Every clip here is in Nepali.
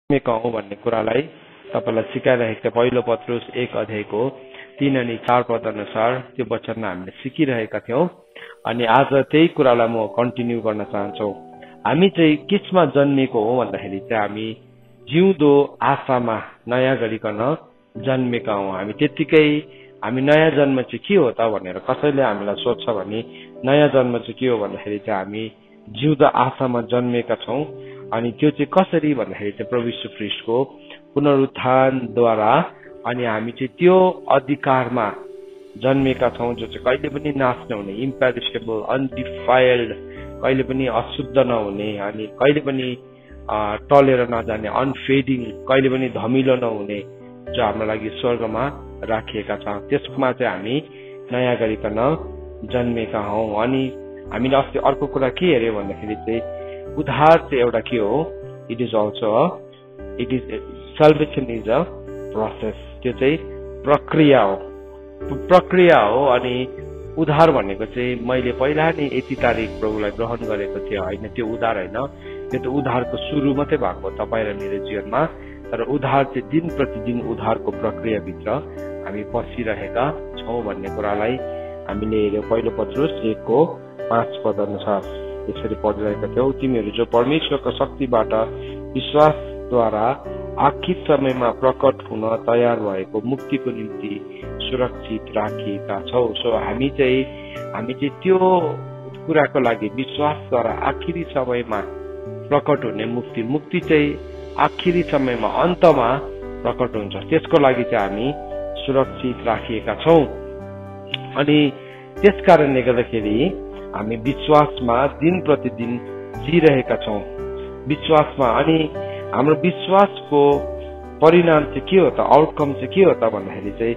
कहौं भन्ने कुरालाई तपाईलाई सिकाइरहेको पहिलो पत्रुस 1 अध्यायको 3 अनि 4 पद अनुसार त्यो वचनमा हामीले सिकिरहेका थियौं अनि आज त्यही कुरालाई म कन्टिन्यू गर्न चाहन्छु। हामी चाहिँ किसमा जन्मेको हो भन्दाखेरि चाहिँ हामी जिउँदो आशामा नयाँ गरिकन जन्मेका हौं। हामी त्यतिकै हामी नयाँ जन्म चाहिँ के हो त भनेर कसैले हामीलाई सोध्छ भने नयाँ जन्म चाहिँ के हो भन्दाखेरि चाहिँ हामी जिउँदो आशामा जन्मेका छौं। अनि त्यो चाहिँ कसरी भन्दाखेरि चाहिँ प्रभु यीशु ख्रीष्टको पुनरुत्थानद्वारा अनि हामी चाहिँ त्यो अधिकारमा जन्मेका छौं जो चाहिँ कहिले पनि नाश नहुने, इम्पेरिसेबल, अनडिफाइल्ड, कहिले पनि अशुद्ध नहुने अनि कहिले पनि टलेर नजाने, अनफेडिङ, कहिले पनि धमिलो नहुने जो हाम्रो लागि स्वर्गमा राखिएका छ। त्यसमा चाहिँ हामी नयाँ गरिकन जन्मेका हौं। अनि हामीले अस्ति अर्को कुरा के हेर्यो भन्दाखेरि चाहिँ उद्धार चाहिँ एउटा के हो, it is salvation is a process. त्यो चाहिँ प्रक्रिया हो अनि उद्धार भनेको चाहिँ मैले पहिला नै यति तारिक प्रभुलाई ग्रहण गरेको थिएँ होइन, त्यो उद्धार होइन। त्यो त उद्धारको सुरु मात्रै भएको तपाईँ र मेरो जीवनमा, तर उद्धार चाहिँ दिन प्रतिदिन उद्धारको प्रक्रियाभित्र हामी पसिरहेका छौँ भन्ने कुरालाई हामीले हेर्यौं। पहिलो पत्रुस 1:5 पद अनुसार यसरी पढिरहेका थियौं, तिमीहरू जो परमेश्वरको शक्तिबाट विश्वासद्वारा आखिर समयमा प्रकट हुन तयार भएको मुक्तिको निम्ति सुरक्षित राखिएका छौ। सो हामी चाहिँ त्यो कुराको लागि विश्वासद्वारा आखिरी समयमा प्रकट हुने मुक्ति चाहिँ आखिरी समयमा अन्तमा प्रकट हुन्छ, त्यसको लागि चाहिँ हामी सुरक्षित राखिएका छौं। अनि त्यस कारणले गर्दाखेरि हामी विश्वासमा दिन प्रतिदिन जिरहेका छौं, विश्वासमा। अनि हाम्रो विश्वासको परिणाम चाहिँ के हो त, आउटकम चाहिँ के हो त भन्दाखेरि चाहिँ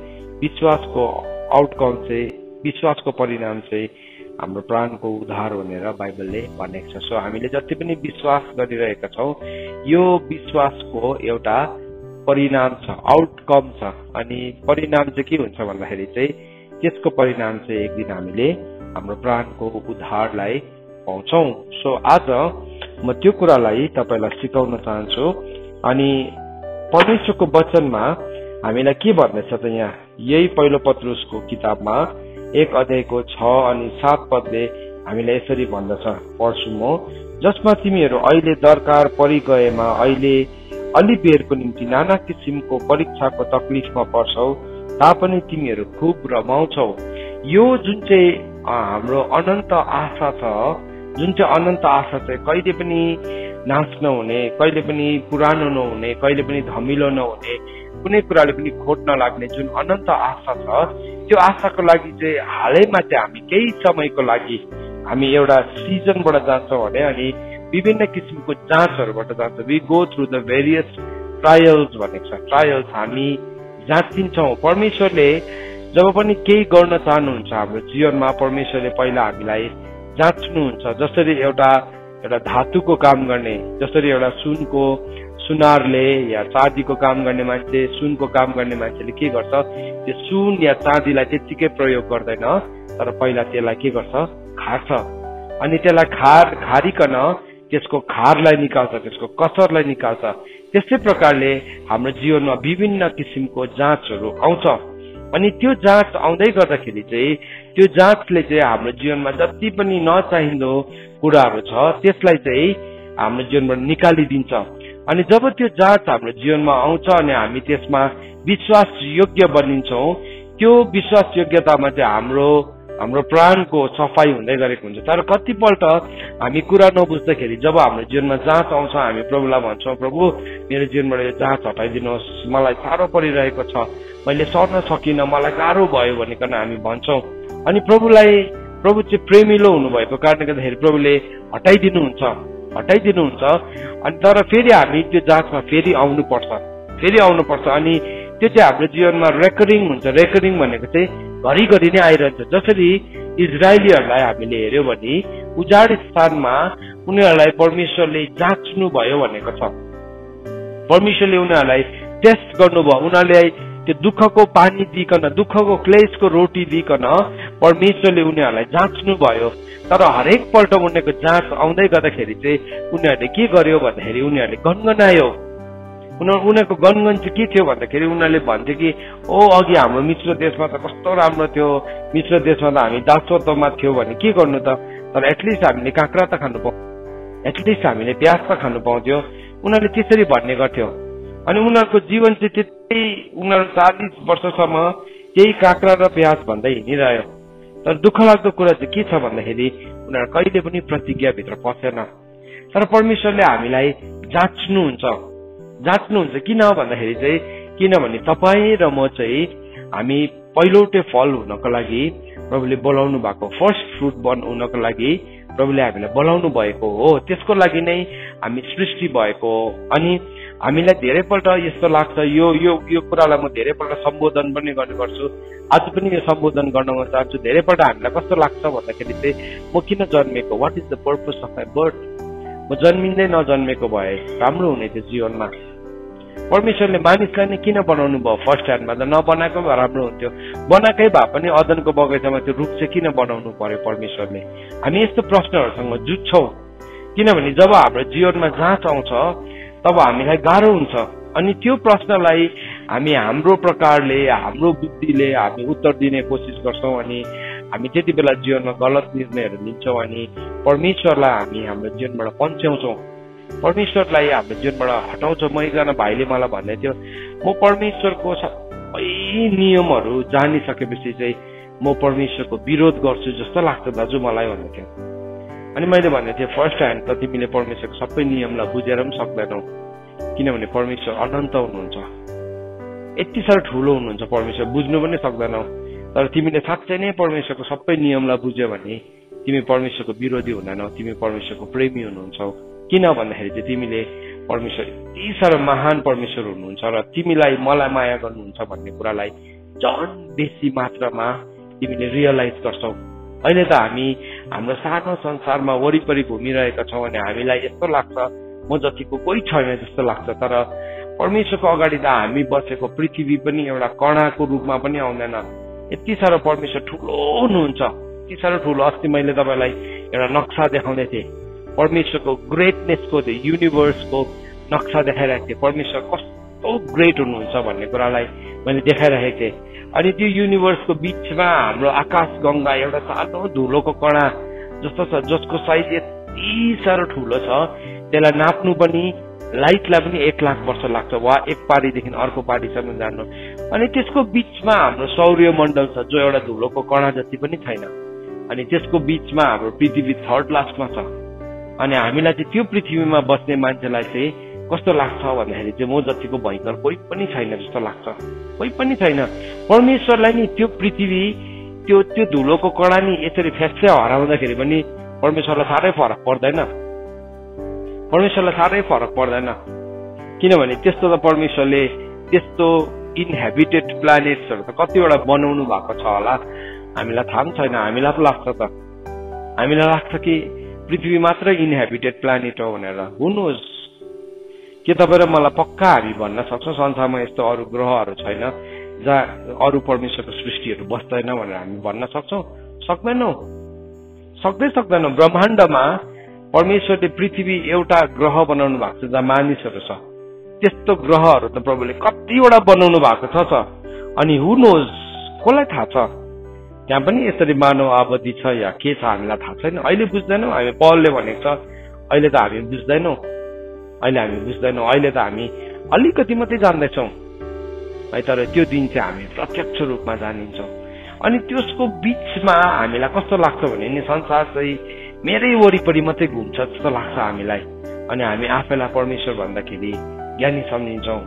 विश्वासको परिणाम चाहिँ हाम्रो प्राणको उद्धार भनेर बाइबलले भनेको छ। सो हामीले जति पनि विश्वास गरिरहेका छौं यो विश्वासको एउटा परिणाम छ, आउटकम छ। अनि परिणाम चाहिँ के हुन्छ भन्दाखेरि चाहिँ त्यसको परिणाम चाहिँ एक दिन हामीले हाम्रो प्राणको उद्धारलाई पाउँछौं। सो आज म त्यो कुरालाई तपाईलाई सिकाउन चाहन्छु। अनि परमेश्वरको वचनमा हामीलाई के भन्दैछ त यहाँ यही पहिलो पत्रुसको किताबमा 1 अध्यायको 6 अनि 7 पदले हामीलाई यसरी भन्दछ, पढ्छु म। जसमा तिमीहरू अहिले दरकार परिगएमा अहिले अलि बेरको निम्ति नाना किसिमको परीक्षाको तकलिफमा पर्छौ तापनि तिमीहरू खुब रमाउँछौ। यो जुन चाहिँ हाम्रो अनन्त आशा छ, जुन चाहिँ अनन्त आशा चाहिँ कहिले पनि नाश नहुने, कहिले पनि पुरानो नहुने, कहिले पनि धमिलो नहुने, कुनै कुराले पनि खोट नलाग्ने जुन अनन्त आशा छ, त्यो आशाको लागि चाहिँ हालैमा चाहिँ हामी केही समयको लागि हामी एउटा सिजनबाट जान्छौँ भने अनि विभिन्न किसिमको जाँचहरूबाट जान्छौँ। We go through the various trials भनेको छ, ट्रायल्स हामी जाँचिन्छौँ। परमेश्वरले जब पनि केही गर्न चाहनुहुन्छ हाम्रो जीवनमा परमेश्वरले पहिला हामीलाई जाँच्नुहुन्छ। जसरी एउटा धातुको काम गर्ने, जसरी एउटा सुनारले या चाँदीको काम गर्ने मान्छे, सुनको काम गर्ने मान्छेले के गर्छ, त्यो सुन या चाँदीलाई त्यतिकै प्रयोग गर्दैन, तर पहिला त्यसलाई के गर्छ, खार्छ। अनि त्यसलाई खारिकन त्यसको खारलाई निकाल्छ, त्यसको कसरलाई निकाल्छ। त्यस्तै प्रकारले हाम्रो जीवनमा विभिन्न किसिमको जाँचहरू आउँछ। अनि त्यो जाँच आउँदै गर्दाखेरि चाहिँ त्यो जाँचले चाहिँ हाम्रो जीवनमा जति पनि नचाहिँदो कुराहरू छ त्यसलाई चाहिँ हाम्रो जीवनबाट निकालिदिन्छ। अनि जब त्यो जाँच हाम्रो जीवनमा आउँछ अनि हामी त्यसमा विश्वास योग्य बनिन्छौँ, त्यो विश्वास योग्यतामा चाहिँ हाम्रो प्राणको सफाई हुँदै गरेको हुन्छ। तर कतिपल्ट हामी कुरा नबुझ्दाखेरि जब हाम्रो जीवनमा जाँच आउँछ हामी प्रभुलाई भन्छौँ, प्रभु मेरो जीवनबाट यो जाँच हटाइदिनुहोस्, मलाई साह्रो परिरहेको छ, मैले सर्न सकिनँ, मलाई गाह्रो भयो भनिकन हामी भन्छौँ। अनि प्रभु चाहिँ प्रेमिलो हुनुभएको कारणले गर्दाखेरि प्रभुले हटाइदिनुहुन्छ। अनि तर फेरि हामी त्यो जाँचमा फेरि आउनुपर्छ। अनि त्यो चाहिँ हाम्रो जीवनमा रेकरिङ हुन्छ। रेकरिङ भनेको चाहिँ घरिघरि नै आइरहन्छ। जसरी इजरायलीहरूलाई हामीले हेर्यौं भने उजाड स्थानमा उनीहरूलाई परमेश्वरले जाँच्नु भयो भनेको छ। परमेश्वरले उनीहरूलाई टेस्ट गर्नुभयो, उनीहरूलाई त्यो दुःखको पानी दिइकन, दुःखको क्लेशको रोटी दिइकन परमेश्वरले उनीहरूलाई जाँच्नु भयो। तर हरेक पल्ट उनीहरूको जाँच आउँदै गर्दाखेरि चाहिँ उनीहरूले के गर्यो भन्दाखेरि उनीहरूले गनगनायो। उनीहरूको गनगन चाहिँ के थियो भन्दाखेरि उनीहरूले भन्थ्यो कि ओ अघि हाम्रो मित्र देशमा त कस्तो राम्रो थियो, मित्र देशमा त हामी दासत्वमा थियो भने के गर्नु त, तर एटलिस्ट हामीले काँक्रा त खानु पाउँथ्यो, एटलिस्ट हामीले प्याज त खानु पाउँथ्यो, उनीहरूले त्यसरी भन्ने गर्थ्यो। अनि उनीहरूको जीवन चाहिँ त्यस्तै, उनीहरू 40 वर्षसम्म त्यही काँक्रा र प्याज भन्दै हिँडिरह्यो। तर दुःख लाग्दो कुरा चाहिँ के छ भन्दाखेरि उनीहरू कहिले पनि प्रतिज्ञाभित्र पसेन। तर परमेश्वरले हामीलाई जाँच्नुहुन्छ किन भन्दाखेरि चाहिँ, किनभने तपाईँ र म चाहिँ हामी पहिलोटे फल हुनको लागि प्रभुले बोलाउनु भएको, फर्स्ट फ्रुट हुनको लागि प्रभुले हामीलाई बोलाउनु भएको हो। त्यसको लागि नै हामी सृष्टि भएको हो। अनि हामीलाई धेरैपल्ट यस्तो लाग्छ, यो कुरालाई म धेरैपल्ट सम्बोधन पनि गर्ने गर्छु, आज पनि यो सम्बोधन गर्न म चाहन्छु। धेरैपल्ट हामीलाई कस्तो लाग्छ भन्दाखेरि चाहिँ म किन जन्मेको, what is the purpose of my birth, म जन्मिँदै नजन्मेको भए राम्रो हुने थियो जीवनमा। परमेश्वरले मानिसलाई नै किन बनाउनु भयो फर्स्ट ह्यान्डमा, त नबनाएको भए राम्रो हुन्थ्यो। बनाएकै भए पनि अदनको बगैँचामा त्यो रुख चाहिँ किन बनाउनु पर्यो परमेश्वरले। हामी यस्तो प्रश्नहरूसँग जुझ्छौँ, किनभने जब हाम्रो जीवनमा जाँच आउँछ तब हामीलाई गाह्रो हुन्छ। अनि त्यो प्रश्नलाई हामी हाम्रो प्रकारले, हाम्रो बुद्धिले हामी उत्तर दिने कोसिस गर्छौँ। अनि हामी त्यति बेला जीवनमा गलत निर्णयहरू लिन्छौँ अनि परमेश्वरलाई हामी हाम्रो जीवनबाट पन्छ्याउँछौँ, परमेश्वरलाई हाम्रो जीवनबाट हटाउँछौँ। म एकजना भाइले मलाई भन्दै थियो, म परमेश्वरको सबै नियमहरू जानिसकेपछि चाहिँ म परमेश्वरको विरोध गर्छु जस्तो लाग्छ दाजु मलाई भन्दै थियो। अनि मैले भन्दै थिएँ, फर्स्ट ह्यान्ड त तिमीले परमेश्वरको सबै नियमलाई बुझेर पनि सक्दैनौ, किनभने परमेश्वर अनन्त हुनुहुन्छ, यति साह्रो ठुलो हुनुहुन्छ, परमेश्वर बुझ्नु पनि सक्दैनौ। तर तिमीले साँच्चै नै परमेश्वरको सबै नियमलाई बुझ्यो भने तिमी परमेश्वरको विरोधी हुँदैनौ, तिमी परमेश्वरको प्रेमी हुनुहुन्छौ। किन भन्दाखेरि चाहिँ तिमीले परमेश्वर यति साह्रो महान परमेश्वर हुनुहुन्छ र तिमीलाई मलाई माया गर्नुहुन्छ भन्ने कुरालाई झन् बेसी मात्रामा तिमीले रियलाइज गर्छौ। अहिले त हामी हाम्रो सानो संसारमा वरिपरि घुमिरहेका छौँ अनि हामीलाई यस्तो लाग्छ म जतिको कोही छैन जस्तो लाग्छ। तर परमेश्वरको अगाडि त हामी बसेको पृथ्वी पनि एउटा कणाको रूपमा पनि आउँदैन। यति साह्रो परमेश्वर ठुलो हुनुहुन्छ, यति साह्रो ठुलो। अस्ति मैले तपाईँलाई एउटा नक्सा देखाउँदै थिएँ, परमेश्वरको ग्रेटनेसको, युनिभर्सको नक्सा देखाइरहेको थिएँ। परमेश्वर कस्तो ग्रेट हुनुहुन्छ भन्ने कुरालाई मैले देखाइरहेको थिएँ। अनि त्यो युनिभर्सको बिचमा हाम्रो आकाश गंगा एउटा सानो धुलोको कणा जस्तो छ, जसको साइज यति साह्रो ठुलो छ, त्यसलाई नाप्नु पनि, लाइटलाई पनि 1 लाख वर्ष लाग्छ वा एक पारीदेखि अर्को पारीसम्म जानु। अनि त्यसको बिचमा हाम्रो सौर्यमण्डल छ जो एउटा धुलोको कणा जति पनि छैन। अनि त्यसको बिचमा हाम्रो पृथ्वी थर्ड लास्टमा छ। अनि हामीलाई चाहिँ त्यो पृथ्वीमा बस्ने मान्छेलाई चाहिँ कस्तो लाग्छ भन्दाखेरि चाहिँ म जतिको भयङ्कर कोही पनि छैन जस्तो लाग्छ, कोही पनि छैन। परमेश्वरलाई नि त्यो पृथ्वी, त्यो धुलोको कणा नि यसरी फ्यास्सै हराउँदाखेरि पनि परमेश्वरलाई साह्रै फरक पर्दैन, परमेश्वरलाई साह्रै फरक पर्दैन। किनभने त्यस्तो त परमेश्वरले त्यस्तो इनहेबिटेड प्लानेट्सहरू त कतिवटा बनाउनु भएको छ होला, हामीलाई थाहा पनि छैन। हामीलाई पो लाग्छ त, हामीलाई लाग्छ कि पृथ्वी मात्र इनहेबिटेड प्लानेट हो भनेर। हु नोज, के तपाईँ र मलाई पक्का हामी भन्न सक्छौँ संसारमा यस्तो अरू ग्रहहरू छैन जहाँ अरू परमेश्वरको सृष्टिहरू बस्दैन भनेर हामी भन्न सक्छौँ? सक्दैनौँ, सक्दैनौँ। ब्रह्माण्डमा परमेश्वरले पृथ्वी एउटा ग्रह बनाउनु भएको छ जहाँ मानिसहरू छ। त्यस्तो ग्रहहरू त प्रभुले कतिवटा बनाउनु भएको छ। अनि हु नोज, कसलाई थाहा छ त्यहाँ पनि यसरी मानव आबादी छ या के छ, हामीलाई थाहा छैन। अहिले बुझ्दैनौँ, हामी पलले भनेको छ अहिले त हामी बुझ्दैनौँ, अहिले त हामी अलिकति मात्रै जान्दैछौँ है। तर त्यो दिन चाहिँ हामी प्रत्यक्ष रूपमा जानिन्छौँ। अनि त्यसको बिचमा हामीलाई कस्तो लाग्छ भने नि संसार चाहिँ मेरै वरिपरि मात्रै घुम्छ जस्तो लाग्छ हामीलाई। अनि हामी आफैलाई परमेश्वर भन्दाखेरि ज्ञानी सम्झिन्छौँ,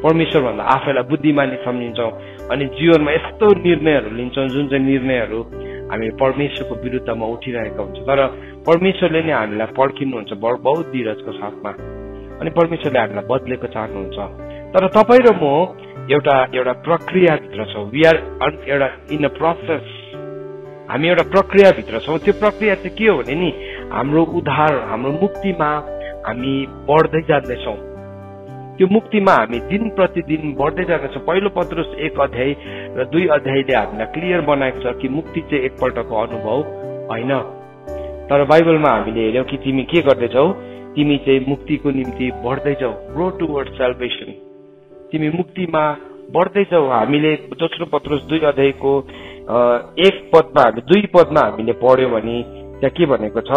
परमेश्वर भन्दा आफैलाई बुद्धिमानी सम्झिन्छौँ। अनि जीवनमा यस्तो निर्णयहरू लिन्छौँ जुन चाहिँ निर्णयहरू हामी परमेश्वरको विरुद्धमा उठिरहेका हुन्छ। तर परमेश्वरले नै हामीलाई पर्खिनुहुन्छ बहुत धीरजको साथमा। अनि परमेश्वरले हामीलाई बदलेको चाहनुहुन्छ। तर तपाईँ र म एउटा प्रक्रियाभित्र छौँ। वी आर एउटा इन अ प्रोसेस, हामी एउटा प्रक्रियाभित्र छौँ। त्यो प्रक्रिया चाहिँ के हो भने नि हाम्रो उद्धार, हाम्रो मुक्तिमा हामी बढ्दै जाँदैछौँ। त्यो मुक्तिमा हामी दिन प्रतिदिन बढ्दै जाँदैछौँ। पहिलो पत्रुस 1 अध्याय र 2 अध्यायले हामीलाई क्लियर बनाएको छ कि मुक्ति चाहिँ एकपल्टको अनुभव होइन। तर बाइबलमा हामीले हेर्यौँ कि तिमी के गर्दैछौ, तिमी चाहिँ मुक्तिको निम्ति बढ्दै जाऊ, ग्रो टुवर्ड्स साल्भेसन। तिमी मुक्तिमा बढ्दै जाऊ। हामीले दोस्रो पत्रुस 2 अध्यायको 1 पदमा हामी 2 पदमा हामीले पढ्यौं भने त्यहाँ के भनेको छ,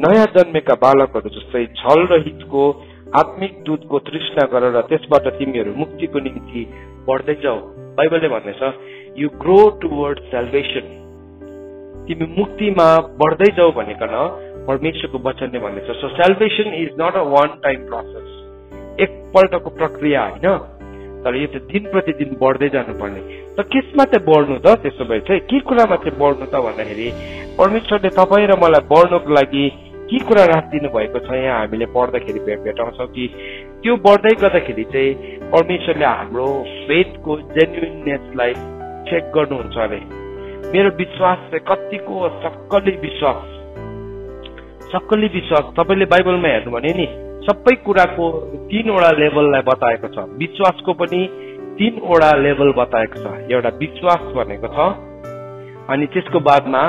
नयाँ जन्मेका बालकहरू जस्तै छल र हितको आत्मिक दूधको तृष्णा गर र त्यसबाट तिमीहरू मुक्तिको निम्ति बढ्दै जाऊ। बाइबलले भन्नेछ यु ग्रो टुवर्ड सेल्भेसन, तिमी मुक्तिमा बढ्दै जाऊ भनिकन परमेश्वरको वचनले भन्नेछ। So salvation is not a one time process, एकपल्टको प्रक्रिया होइन, तर यो चाहिँ दिन प्रतिदिन बढ्दै जानुपर्ने। त केसमा चाहिँ बढ्नु त, त्यसो भए चाहिँ के कुरामा चाहिँ बढ्नु त भन्दाखेरि परमेश्वरले तपाईँ र मलाई बढ्नुको लागि के कुरा राखिदिनु भएको छ यहाँ हामीले पढ्दाखेरि भेटाउँछौँ कि त्यो बढ्दै गर्दाखेरि चाहिँ परमेश्वरले हाम्रो फेथको जेन्युइननेसलाई चेक गर्नुहुन्छ अरे। मेरो विश्वास चाहिँ कतिको सक्कली विश्वास तपाईँले बाइबलमा हेर्नु भने नि सबै कुराको 3 वटा लेभललाई बताएको छ। विश्वासको पनि 3 वटा लेभल बताएको छ। एउटा विश्वास भनेको छ, अनि त्यसको बादमा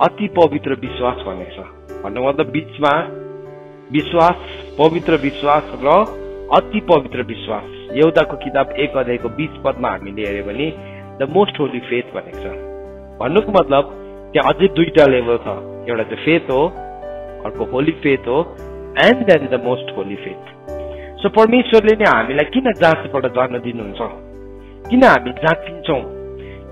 अति पवित्र विश्वास भनेको छ। भन्नु मतलब बीचमा विश्वास, पवित्र विश्वास र अति पवित्र विश्वास। यहुदाको किताब 1 अध्यायको 20 पदमा हामीले हेर्यो भने द मोस्ट होली फेथ भनेको छ। भन्नुको मतलब त्यहाँ अझै 2टा लेभल छ, एउटा चाहिँ फेथ हो, अर्को होली फेथ हो, and then the most holy faith. So परमेश्वरले नै हामीलाई किन जाँचबाट जान दिनुहुन्छ, किन हामी जाँचिन्छौँ,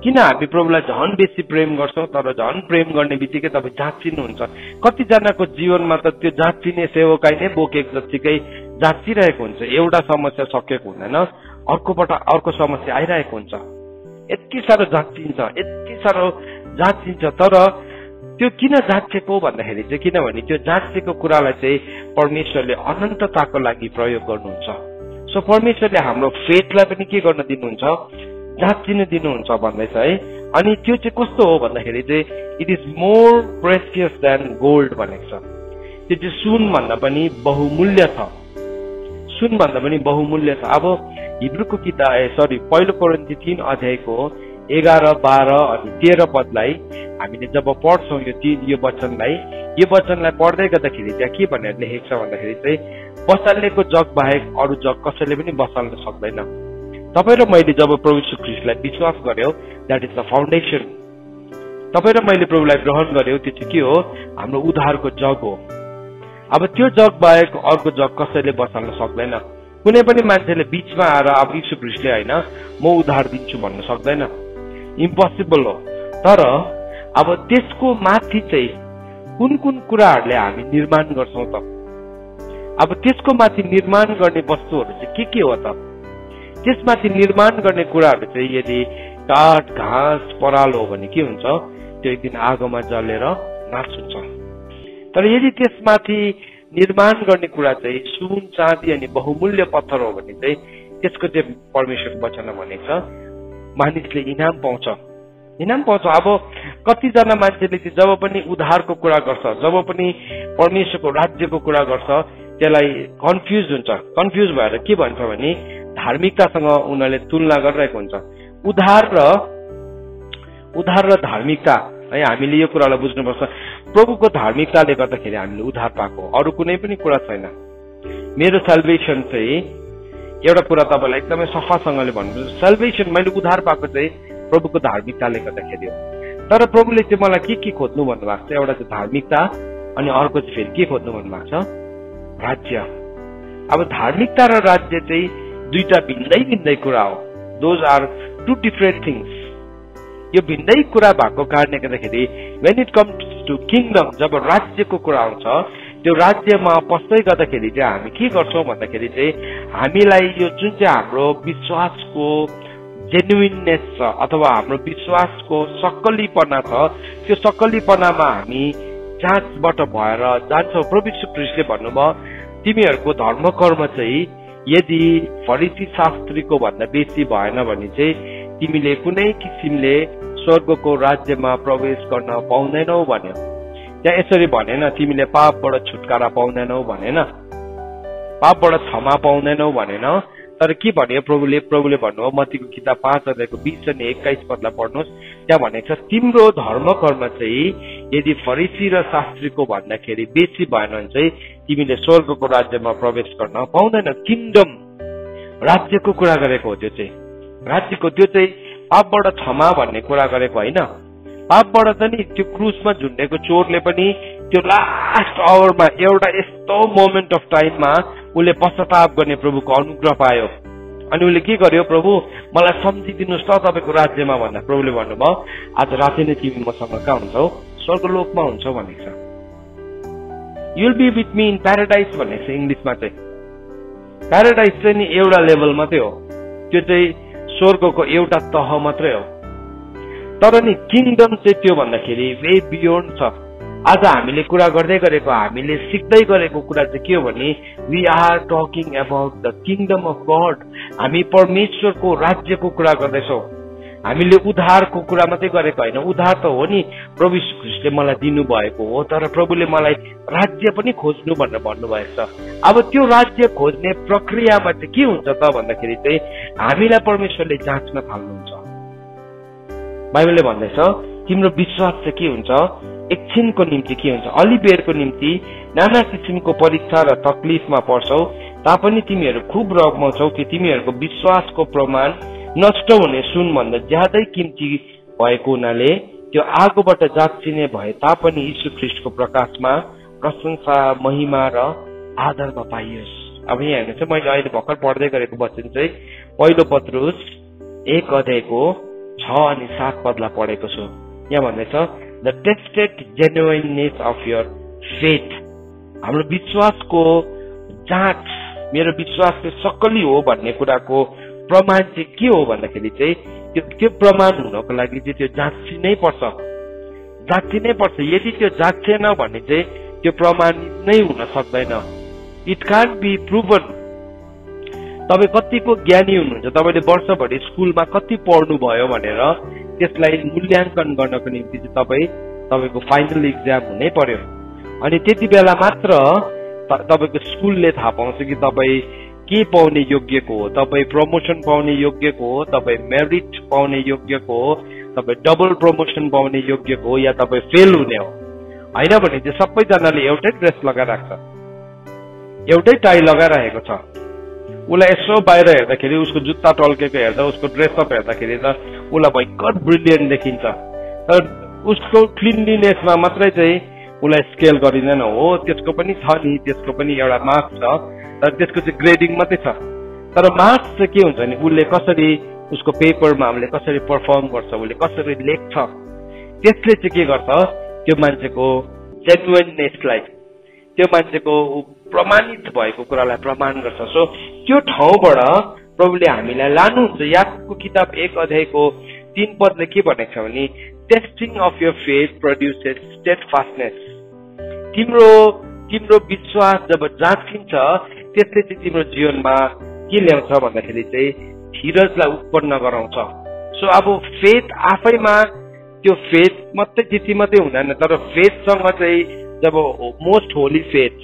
किन हामी प्रभुलाई झन् बेसी प्रेम गर्छौँ, तर झन् प्रेम गर्ने बित्तिकै तपाईँ जाँचिनुहुन्छ। कतिजनाको जीवनमा त त्यो जाँचिने सेवकाई नै बोकेको जत्तिकै जाँचिरहेको हुन्छ। एउटा समस्या सकेको हुँदैन, अर्कोबाट अर्को समस्या आइरहेको हुन्छ। यति साह्रो जाँचिन्छ, तर त्यो किन जाँचेको भन्दाखेरि चाहिँ किनभने त्यो जाँचेको कुरालाई चाहिँ परमेश्वरले अनन्तताको लागि प्रयोग गर्नुहुन्छ। सो परमेश्वरले हाम्रो फेथलाई पनि के गर्न दिनुहुन्छ, जाँचिन दिनुहुन्छ भन्दैछ है। अनि त्यो चाहिँ कस्तो हो भन्दाखेरि चाहिँ it is more precious than gold भनेको छ। त्यो चाहिँ सुन भन्दा पनि बहुमूल्य छ, अब हिब्रूको किताब पहिलो कोरिन्थी 3 अध्यायको 11, 12 अनि 13 पदलाई हामीले जब पढ्छौँ यो वचनलाई पढ्दै गर्दाखेरि त्यहाँ के भनेर लेखेको छ भन्दाखेरि चाहिँ बसाल्नेको जग बाहेक अरू जग कसैले पनि बसाल्न सक्दैन। तपाईँ र मैले जब प्रभु यीशु ख्रीष्टलाई विश्वास गर्यो, द्याट इज द फाउन्डेसन। तपाईँ र मैले प्रभुलाई ग्रहण गर्यो, त्यो चाहिँ के हो, हाम्रो उद्धारको जग हो। अब त्यो जग बाहेक अर्को जग कसैले बसाल्न सक्दैन। कुनै पनि मान्छेले बीचमा आएर अब यीशु ख्रीष्टले होइन म उद्धार दिन्छु भन्न सक्दैन, इम्पोसिबल हो। तर अब त्यसको माथि चाहिँ कुन कुराहरूले हामी निर्माण गर्छौँ त, अब त्यसको माथि निर्माण गर्ने वस्तुहरू चाहिँ के हो त, त्यसमाथि निर्माण गर्ने कुराहरू चाहिँ यदि काठ, घाँस, परालो हो भने के हुन्छ, त्यो एक दिन आगोमा जलेर नाश हुन्छ। तर यदि त्यसमाथि निर्माण गर्ने कुरा चाहिँ सुन, चाँदी अनि बहुमूल्य पत्थर हो भने चाहिँ त्यसको चाहिँ परमेश्वरको वचनमा भनेको छ मानिसले इनाम पाउँछ। अब कतिजना मान्छेले चाहिँ जब पनि उद्धारको कुरा गर्छ, जब पनि परमेश्वरको राज्यको कुरा गर्छ, त्यसलाई कन्फ्युज भएर के भन्छ भने धार्मिकतासँग उनीहरूले तुलना गरिरहेको हुन्छ। उद्धार र धार्मिकता है, हामीले यो कुरालाई बुझ्नुपर्छ। प्रभुको धार्मिकताले गर्दाखेरि हामीले उद्धार पाएको, अरू कुनै पनि कुरा छैन। मेरो सेल्भेसन चाहिँ एउटा कुरा तपाईँलाई एकदमै सफासँगले भन्नु, सेल्भेसन मैले उद्धार पाएको चाहिँ प्रभुको धार्मिकताले गर्दाखेरि हो। तर प्रभुले चाहिँ मलाई के खोज्नु भन्नुभएको छ, एउटा चाहिँ धार्मिकता अनि अर्को चाहिँ फेरि के खोज्नु भन्नुभएको छ, राज्य। अब धार्मिकता र राज्य चाहिँ 2टा भिन्दै कुरा हो। Those are 2 different things. यो भिन्दै कुरा भएको कारणले गर्दाखेरि when it comes to kingdom, जब राज्यको कुरा आउँछ, त्यो राज्यमा पस्दै गर्दाखेरि चाहिँ हामी के गर्छौँ भन्दाखेरि चाहिँ हामीलाई यो जुन चाहिँ हाम्रो विश्वासको जेन्युइननेस छ अथवा हाम्रो विश्वासको सक्कलीपना छ, त्यो सक्कलीपनामा हामी जाँचबाट भएर जान्छौँ। प्रभु यीशु ख्रीष्टले भन्नुभयो तिमीहरूको धर्म कर्म चाहिँ यदि फरिसी शास्त्रीको भन्दा बेसी भएन भने चाहिँ तिमीले कुनै किसिमले स्वर्गको राज्यमा प्रवेश गर्न पाउँदैनौ भन्यो। त्यहाँ यसरी भनेन तिमीले पापबाट छुटकारा पाउँदैनौ भनेन, पापबाट क्षमा पाउँदैनौ भनेन, तर के भन्यो प्रभुले भन्नुभयो मत्तीको किताब 5 अध्यायको 20 अनि 21 पदलाई पढ्नुहोस्। त्यहाँ भनेको छ तिम्रो धर्म कर्म चाहिँ यदि फरिसी र शास्त्रीको भन्दाखेरि बेसी भएन भने चाहिँ तिमीले स्वर्गको राज्यमा प्रवेश गर्न पाउँदैन। किङडम राज्यको कुरा गरेको हो। त्यो चाहिँ राज्यको, त्यो चाहिँ पापबाट क्षमा भन्ने कुरा गरेको होइन। पापबाट त नि त्यो क्रुसमा झुन्डेको चोरले पनि त्यो लास्ट आवरमा एउटा यस्तो मोमेन्ट अफ टाइममा उसले पश्चाताप गर्ने प्रभुको अनुग्रह पायो। अनि उसले के गर्यो, प्रभु मलाई सम्झिदिनुहोस् त तपाईँको राज्यमा भन्दा प्रभुले भन्नुभयो आज राति नै तिमी मसँग कहाँ हुन्छौ, स्वर्गलोकमा हुन्छौ भनेको छ। You'll be with me in paradise भनेको छ इङ्ग्लिसमा चाहिँ। प्याराडाइज चाहिँ नि एउटा लेभल मात्रै हो, त्यो चाहिँ स्वर्गको एउटा तह मात्रै हो। तर नि किङडम चाहिँ त्यो भन्दाखेरि वे बियोन्ड छ। आज हामीले कुरा गर्दै गरेको, हामीले सिक्दै गरेको कुरा चाहिँ के हो भने we are talking about the kingdom of God. हामी परमेश्वरको राज्यको कुरा गर्दैछौँ। हामीले उद्धारको कुरा मात्रै गरेको होइन। उद्धार त हो नि, प्रभु यीशु ख्रीष्टले मलाई दिनुभएको हो, तर प्रभुले मलाई राज्य पनि खोज्नु भनेर भन्नुभएको छ। अब त्यो राज्य खोज्ने प्रक्रियामा चाहिँ के हुन्छ त भन्दाखेरि चाहिँ हामीलाई परमेश्वरले जाँच्न थाल्नुहुन्छ। बाइबलले भन्दैछ तिम्रो विश्वास चाहिँ के हुन्छ, एकछिनको निम्ति के हुन्छ, अलिबेरको निम्ति नाना किसिमको परीक्षा र तकलिफमा पर्छौ तापनि तिमीहरू खुब रमाउँछौ कि तिमीहरूको विश्वासको प्रमाण नष्ट हुने सुन भन्दा ज्यादै किम्ती भएको हुनाले त्यो आगोबाट जाँचिने भए तापनि यीशु ख्रीष्टको प्रकाशमा प्रशंसा, महिमा र आदरमा पाइयोस्। अब यहाँ हेर्नु चाहिँ मैले अहिले भर्खर पढ्दै गरेको वचन चाहिँ पहिलो पत्रुस 1 अध्यायको 6 अनि 7 पदलाई पढेको छु। यहाँ भन्दैछ the tested genuineness of your faith. हाम्रो विश्वासको जाँच, मेरो विश्वास चाहिँ सक्कली हो भन्ने कुराको प्रमाण चाहिँ के हो भन्दाखेरि चाहिँ त्यो प्रमाण हुनको लागि चाहिँ त्यो जाँचिनै पर्छ, जाँचिनै पर्छ। यदि त्यो जाँचेन भने चाहिँ त्यो प्रमाणित नै हुन सक्दैन। It can't be proven. तपाईँ कतिको ज्ञानी हुनुहुन्छ, तपाईँले वर्षभरि स्कुलमा कति पढ्नु भयो भनेर त्यसलाई मूल्याङ्कन गर्नको निम्ति चाहिँ तपाईँको फाइनल इक्जाम हुनै पर्यो। अनि त्यति बेला मात्र तपाईँको स्कुलले थाहा पाउँछ कि तपाईँ के पाउने योग्यको हो, तपाईँ प्रमोसन पाउने योग्यको हो, तपाईँ मेरिट पाउने योग्यको हो, तपाईँ डबल प्रमोसन पाउने योग्यको हो या तपाईँ फेल हुने हो। होइन भने चाहिँ सबैजनाले एउटै ड्रेस लगाइराख्छ, एउटै टाई लगाइरहेको छ। उसलाई यसो बाहिर हेर्दाखेरि उसको जुत्ता टल्केको हेर्दा, उसको ड्रेसअप हेर्दाखेरि त उसलाई भयङ्कर ब्रिलियन्ट देखिन्छ। तर उसको क्लिनलीनेसमा मात्रै चाहिँ उसलाई स्केल गरिँदैन। हो त्यसको पनि छ नि, त्यसको पनि एउटा मार्क्स छ, तर त्यसको चाहिँ ग्रेडिङ मात्रै छ। तर मार्क्स चाहिँ के हुन्छ भने उसले कसरी उसको पेपरमा हामीले कसरी पर्फर्म गर्छ, उसले कसरी लेख्छ, त्यसले चाहिँ के गर्छ त्यो मान्छेको जेन्युइननेसलाई, त्यो मान्छेको प्रमाणित भएको कुरालाई प्रमाण गर्छ। सो त्यो ठाउँबाट प्रभुले हामीलाई लानुहुन्छ। याकूबको किताब 1 अध्यायको 3 पदले के भनेको छ भने testing of your faith produces steadfastness. तिम्रो विश्वास जब जाँचिन्छ त्यसले चाहिँ तिम्रो जीवनमा के ल्याउँछ भन्दाखेरि चाहिँ धीरजलाई उत्पन्न गराउँछ। सो अब फेथ आफैमा त्यो फेथ मात्रै त्यति मात्रै हुँदैन, तर फेथसँग चाहिँ जब मोस्ट होली फेथ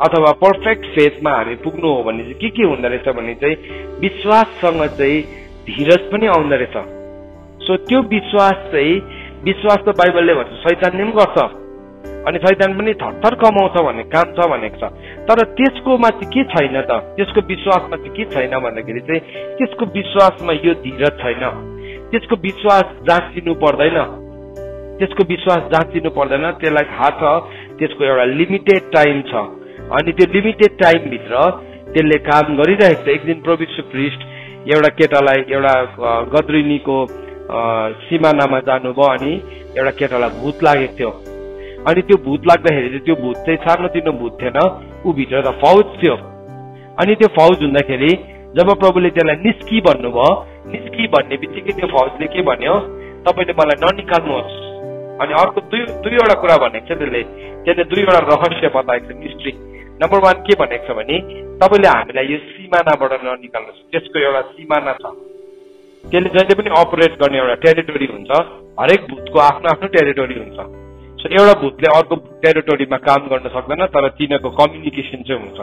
अथवा पर्फेक्ट फेथमा हामी पुग्नु हो भने चाहिँ के हुँदो रहेछ भने चाहिँ विश्वाससँग चाहिँ धीरज पनि आउँदो रहेछ। सो त्यो विश्वास त बाइबलले भन्छ शैतानले पनि गर्छ अनि शैतान पनि थरथर कमाउँछ भन्ने काम छ भनेको छ। तर त्यसकोमा चाहिँ के छैन त, त्यसको विश्वासमा चाहिँ के छैन भन्दाखेरि चाहिँ त्यसको विश्वासमा यो धीरज छैन, त्यसको विश्वास जाँचिनु पर्दैन, त्यसको विश्वास जाँचिनु पर्दैन। त्यसलाई थाहा छ त्यसको एउटा लिमिटेड टाइम छ अनि त्यो लिमिटेड टाइम भित्र त्यसले काम गरिरहेको छ। एक दिन प्रभु यीशु ख्रीष्ट एउटा केटालाई एउटा गद्रिनीको सिमानामा जानुभयो अनि एउटा केटालाई भूत लागेको थियो। अनि त्यो भूत लाग्दाखेरि त्यो भूत चाहिँ सानोतिनो भूत थिएन, ऊ भित्र त फौज थियो। अनि त्यो फौज हुँदाखेरि जब प्रभुले त्यसलाई निस्की भन्नुभयो, निस्की भन्ने बित्तिकै त्यो फौजले के भन्यो, तपाईँले मलाई ननिकाल्नुहोस्। अनि अर्को दुईवटा कुरा भनेको छ त्यसले दुईवटा रहस्य बताएको छ, मिस्ट्री। नम्बर 1 के भनेको छ भने तपाईँले हामीलाई यो सिमानाबाट ननिकाल्नुहोस्। त्यसको एउटा सिमाना छ, त्यसले जहिले पनि अपरेट गर्ने एउटा टेरिटोरी हुन्छ। हरेक भूतको आफ्नो आफ्नो टेरिटोरी हुन्छ। सो एउटा भूतले अर्को टेरिटोरीमा काम गर्न सक्दैन, तर तिनीहरूको कम्युनिकेसन चाहिँ हुन्छ।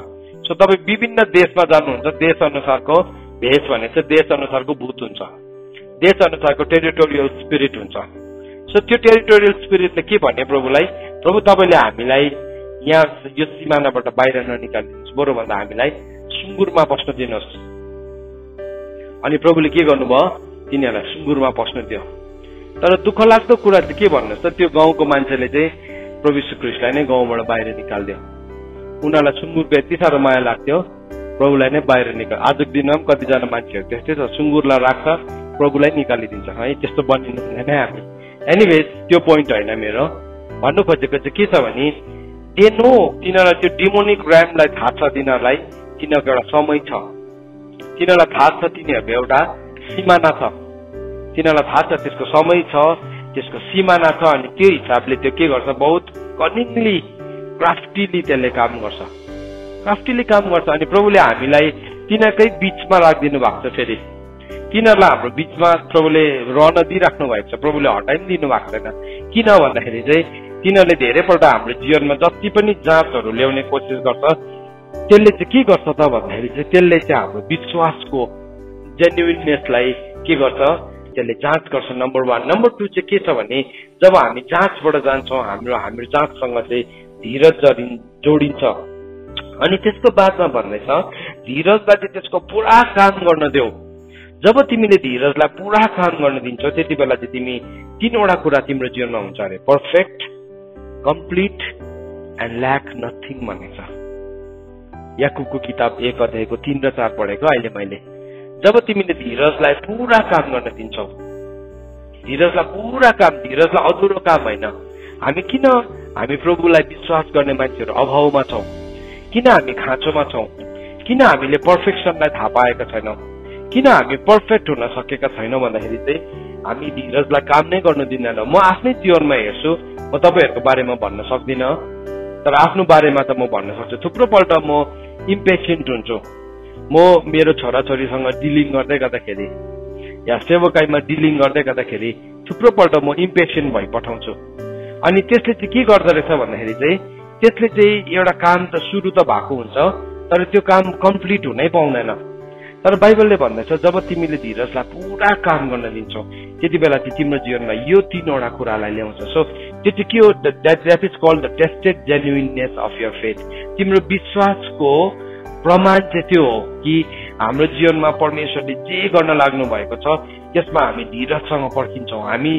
सो तपाईँ विभिन्न देशमा जानुहुन्छ, देश अनुसारको भेष भनेको देश अनुसारको भूत हुन्छ, देश अनुसारको टेरिटोरियल स्पिरिट हुन्छ। सो त्यो टेरिटोरियल स्पिरिटले के भन्ने प्रभुलाई, प्रभु तपाईँले हामीलाई यहाँ यो सिमानाबाट बाहिर ननिकालिदिनुहोस्, बरु भन्दा हामीलाई सुँगुरमा बस्न दिनुहोस्। अनि प्रभुले के गर्नुभयो, तिनीहरूलाई सुँगुरमा पस्नु दियो। तर दुःख लाग्दो कुरा चाहिँ के भन्नुहोस् त, त्यो गाउँको मान्छेले चाहिँ प्रभु यीशु ख्रीष्टलाई नै गाउँबाट बाहिर निकाल्दियो। उनीहरूलाई सुँगुरको यति साह्रो माया लाग्थ्यो, प्रभुलाई नै बाहिर निकाल। आजको दिनमा पनि कतिजना मान्छेहरू त्यस्तै छ, सुँगुरलाई राख्छ, प्रभुलाई निकालिदिन्छ। है, त्यस्तो बनिनु हुँदैन हामी। एनिवेज त्यो पोइन्ट होइन मेरो। भन्नु खोजेको चाहिँ के छ भने, तिनीहरूलाई त्यो डिमोनिक ऱ्यामलाई थाहा छ, तिनीहरूलाई तिनीहरूको एउटा समय छ, तिनीहरूलाई थाहा छ, तिनीहरूको एउटा सिमाना छ, तिनीहरूलाई थाहा छ त्यसको समय छ, त्यसको सिमाना छ। अनि त्यो हिसाबले त्यो के गर्छ, बहुत कनिङली क्राफ्टिली त्यसले काम गर्छ, क्राफ्टिली काम गर्छ। अनि प्रभुले हामीलाई तिनीहरूकै बीचमा राखिदिनु भएको छ। फेरि तिनीहरूलाई हाम्रो बीचमा प्रभुले रहन दिइराख्नु भएको छ, प्रभुले हटाइ दिनु भएको छैन। किन भन्दाखेरि चाहिँ तिनीहरूले धेरैपल्ट हाम्रो जीवनमा जति पनि जाँचहरू ल्याउने कोसिस गर्छ, त्यसले चाहिँ के गर्छ त भन्दाखेरि चाहिँ त्यसले चाहिँ हाम्रो विश्वासको जेन्युइननेसलाई के गर्छ, त्यसले जाँच गर्छ। नम्बर 1। नम्बर 2 चाहिँ के छ भने, जब हामी जाँचबाट जान्छौँ, हाम्रो जाँचसँग चाहिँ धीरज जोडिन्छ। अनि त्यसको बादमा भन्दैछ, धीरजलाई चाहिँ त्यसको पुरा काम गर्न देऊ। जब तिमीले धीरजलाई पुरा काम गर्न दिन्छौ, त्यति बेला चाहिँ तिमी 3वटा कुरा तिम्रो जीवनमा हुन्छ अरे, perfect, complete and lack nothing भन्ने छ। याकुबको किताब 1 अध्यायको 3 र 4 पढेको अहिले मैले। जब तिमीले धीरजलाई पुरा काम गर्न दिन्छौ, धीरजलाई पुरा काम, धीरजलाई अधुरो काम होइन। हामी प्रभुलाई विश्वास गर्ने मान्छेहरू अभावमा छौँ, किन हामी खाँचोमा छौँ, किन हामीले पर्फेक्सनलाई थाहा पाएका छैनौँ, किन हामी पर्फेक्ट हुन सकेका छैनौँ भन्दाखेरि चाहिँ हामी धीरजलाई काम नै गर्नु दिँदैनौँ। म आफ्नै जीवनमा हेर्छु, म तपाईँहरूको बारेमा भन्न सक्दिनँ, तर आफ्नो बारेमा त म भन्न सक्छु। थुप्रो पल्ट म इम्पेसेन्ट हुन्छु। म मेरो छोराछोरीसँग डिलिङ गर्दै गर्दाखेरि या सेवकाईमा डिलिङ गर्दै गर्दाखेरि थुप्रो पल्ट म इम्पेसेन्ट भइ पठाउँछु। अनि त्यसले चाहिँ के गर्दो रहेछ भन्दाखेरि चाहिँ त्यसले चाहिँ एउटा काम त सुरु त भएको हुन्छ, तर त्यो काम कम्प्लिट हुनै पाउँदैन। तर बाइबलले भन्दैछ, जब तिमीले धीरजलाई पुरा काम गर्न दिन्छौ, त्यति बेला चाहिँ तिम्रो जीवनमा यो 3वटा कुरालाई ल्याउँछ। सो त्यो चाहिँ के हो, that is called the tested genuineness of your faith. तिम्रो विश्वासको प्रमाण चाहिँ त्यो हो कि हाम्रो जीवनमा परमेश्वरले जे गर्न लाग्नु भएको छ, त्यसमा हामी धीरजसँग पर्खिन्छौँ। हामी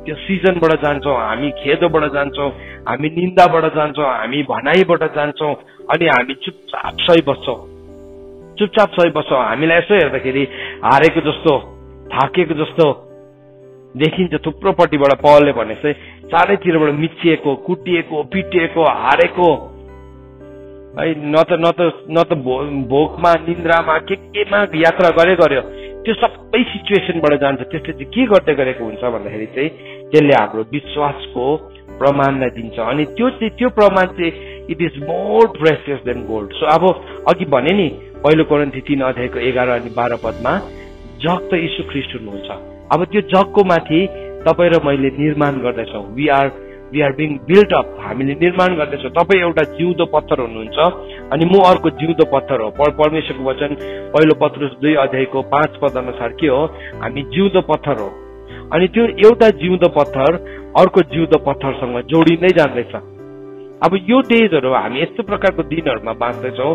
त्यो सिजनबाट जान्छौँ, हामी खेदोबाट जान्छौँ, हामी निन्दाबाट जान्छौँ, हामी भनाइबाट जान्छौँ, अनि हामी चुपचाप सही बस्छौँ, चुपचाप सही बस्छौँ। हामीलाई यसो हेर्दाखेरि हारेको जस्तो, थाकेको जस्तो देखिन्छ। थुप्रोपट्टिबाट पौलले भने चाहिँ चारैतिरबाट मिचिएको, कुटिएको, पिटिएको, हारेको है, न त भोकमा, निन्द्रामा, केमा यात्रा गर्यो, त्यो सबै सिचुएसनबाट जान्छ। त्यसले चाहिँ के गर्दै गरेको हुन्छ भन्दाखेरि चाहिँ त्यसले हाम्रो विश्वासको प्रमाणलाई दिन्छ। अनि त्यो प्रमाण चाहिँ it is more precious than gold. So अब अघि भने नि, 1 कोरिन्थी 3 अध्यायको 11 अनि 12 पदमा, जग त यीशु ख्रीष्ट हुनुहुन्छ। अब त्यो जगको माथि तपाईँ र मैले निर्माण गर्दैछौँ। We are being built up. हामीले निर्माण गर्दैछौँ। तपाईँ एउटा जिउँदो पत्थर हुनुहुन्छ अनि म अर्को जिउँदो पत्थर हो। परमेश्वरको वचन 1 पत्रुस 2 अध्यायको 5 पद अनुसार के हो, हामी जिउँदो पत्थर हो। अनि त्यो एउटा जिउँदो पत्थर अर्को जिउँदो पत्थरसँग जोडिँदै जाँदैछ। अब यो डेजहरू हामी यस्तो प्रकारको दिनहरूमा बाँच्दैछौँ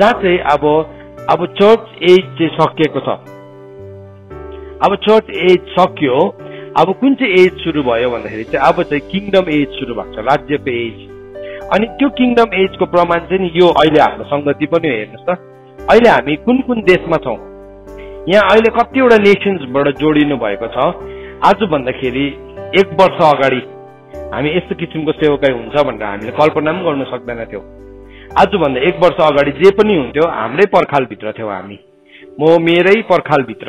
जहाँ चाहिँ अब चर्च एज चाहिँ सकिएको छ। अब चर्च एज सक्यो, अब कुन चाहिँ एज सुरु भयो भन्दाखेरि चाहिँ अब चाहिँ किङडम एज सुरु भएको छ, राज्यको एज। अनि त्यो किङडम एजको प्रमाण चाहिँ नि यो अहिले हाम्रो संगति पनि हेर्नुहोस् त, अहिले हामी कुन कुन देशमा छौँ। यहाँ अहिले कतिवटा नेसन्सबाट जोडिनु भएको छ। आज भन्दाखेरि 1 वर्ष अगाडि हामी यस्तो किसिमको सेवकाई हुन्छ भनेर हामीले कल्पना पनि गर्न सक्दैन थियौँ। आजभन्दा 1 वर्ष अगाडि जे पनि हुन्थ्यो हाम्रै पर्खालभित्र थियौँ हामी। म मेरै पर्खालभित्र,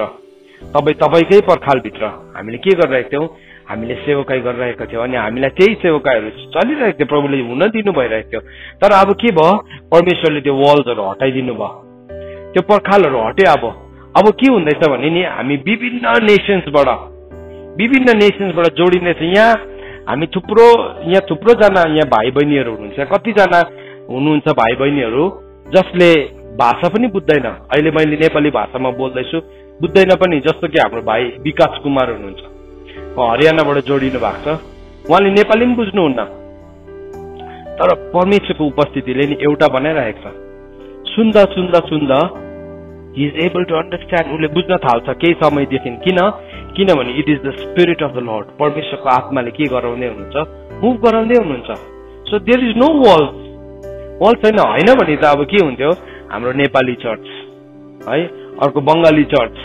तपाईँकै पर्खालभित्र हामीले के गरिरहेको थियौँ, हामीले सेवकाई गरिरहेका थियौँ। अनि हामीलाई त्यही सेवकाईहरू चलिरहेको थियो, प्रभुले हुन दिनु भइरहेको थियो। तर अब के भयो, परमेश्वरले त्यो वाल्सहरू हटाइदिनु भयो, त्यो पर्खालहरू हट्यो। अब के हुँदैछ भने नि, हामी विभिन्न नेसन्सबाट जोडिँदैछ। यहाँ हामी थुप्रोजना यहाँ भाइ बहिनीहरू हुनुहुन्छ। कतिजना हुनुहुन्छ भाइ बहिनीहरू जसले भाषा पनि बुझ्दैन। अहिले मैले नेपाली भाषामा बोल्दैछु, बुझ्दैन पनि। जस्तो कि हाम्रो भाइ विकास कुमार हुनुहुन्छ, हरियाणाबाट जोडिनु भएको छ। उहाँले नेपाली पनि बुझ्नुहुन्न, तर परमेश्वरको उपस्थितिले नि एउटा बनाइरहेको छ। सुन्दा he is able to understand, उसले बुझ्न थाल्छ केही समयदेखि। किनभने it is the spirit of the Lord, परमेश्वरको आत्माले के गराउँदै हुनुहुन्छ, मुभ गराउँदै हुनुहुन्छ। सो देयर इज नो वल छैन। होइन भने त अब के हुन्थ्यो, हाम्रो नेपाली चर्च है, अर्को बङ्गाली चर्च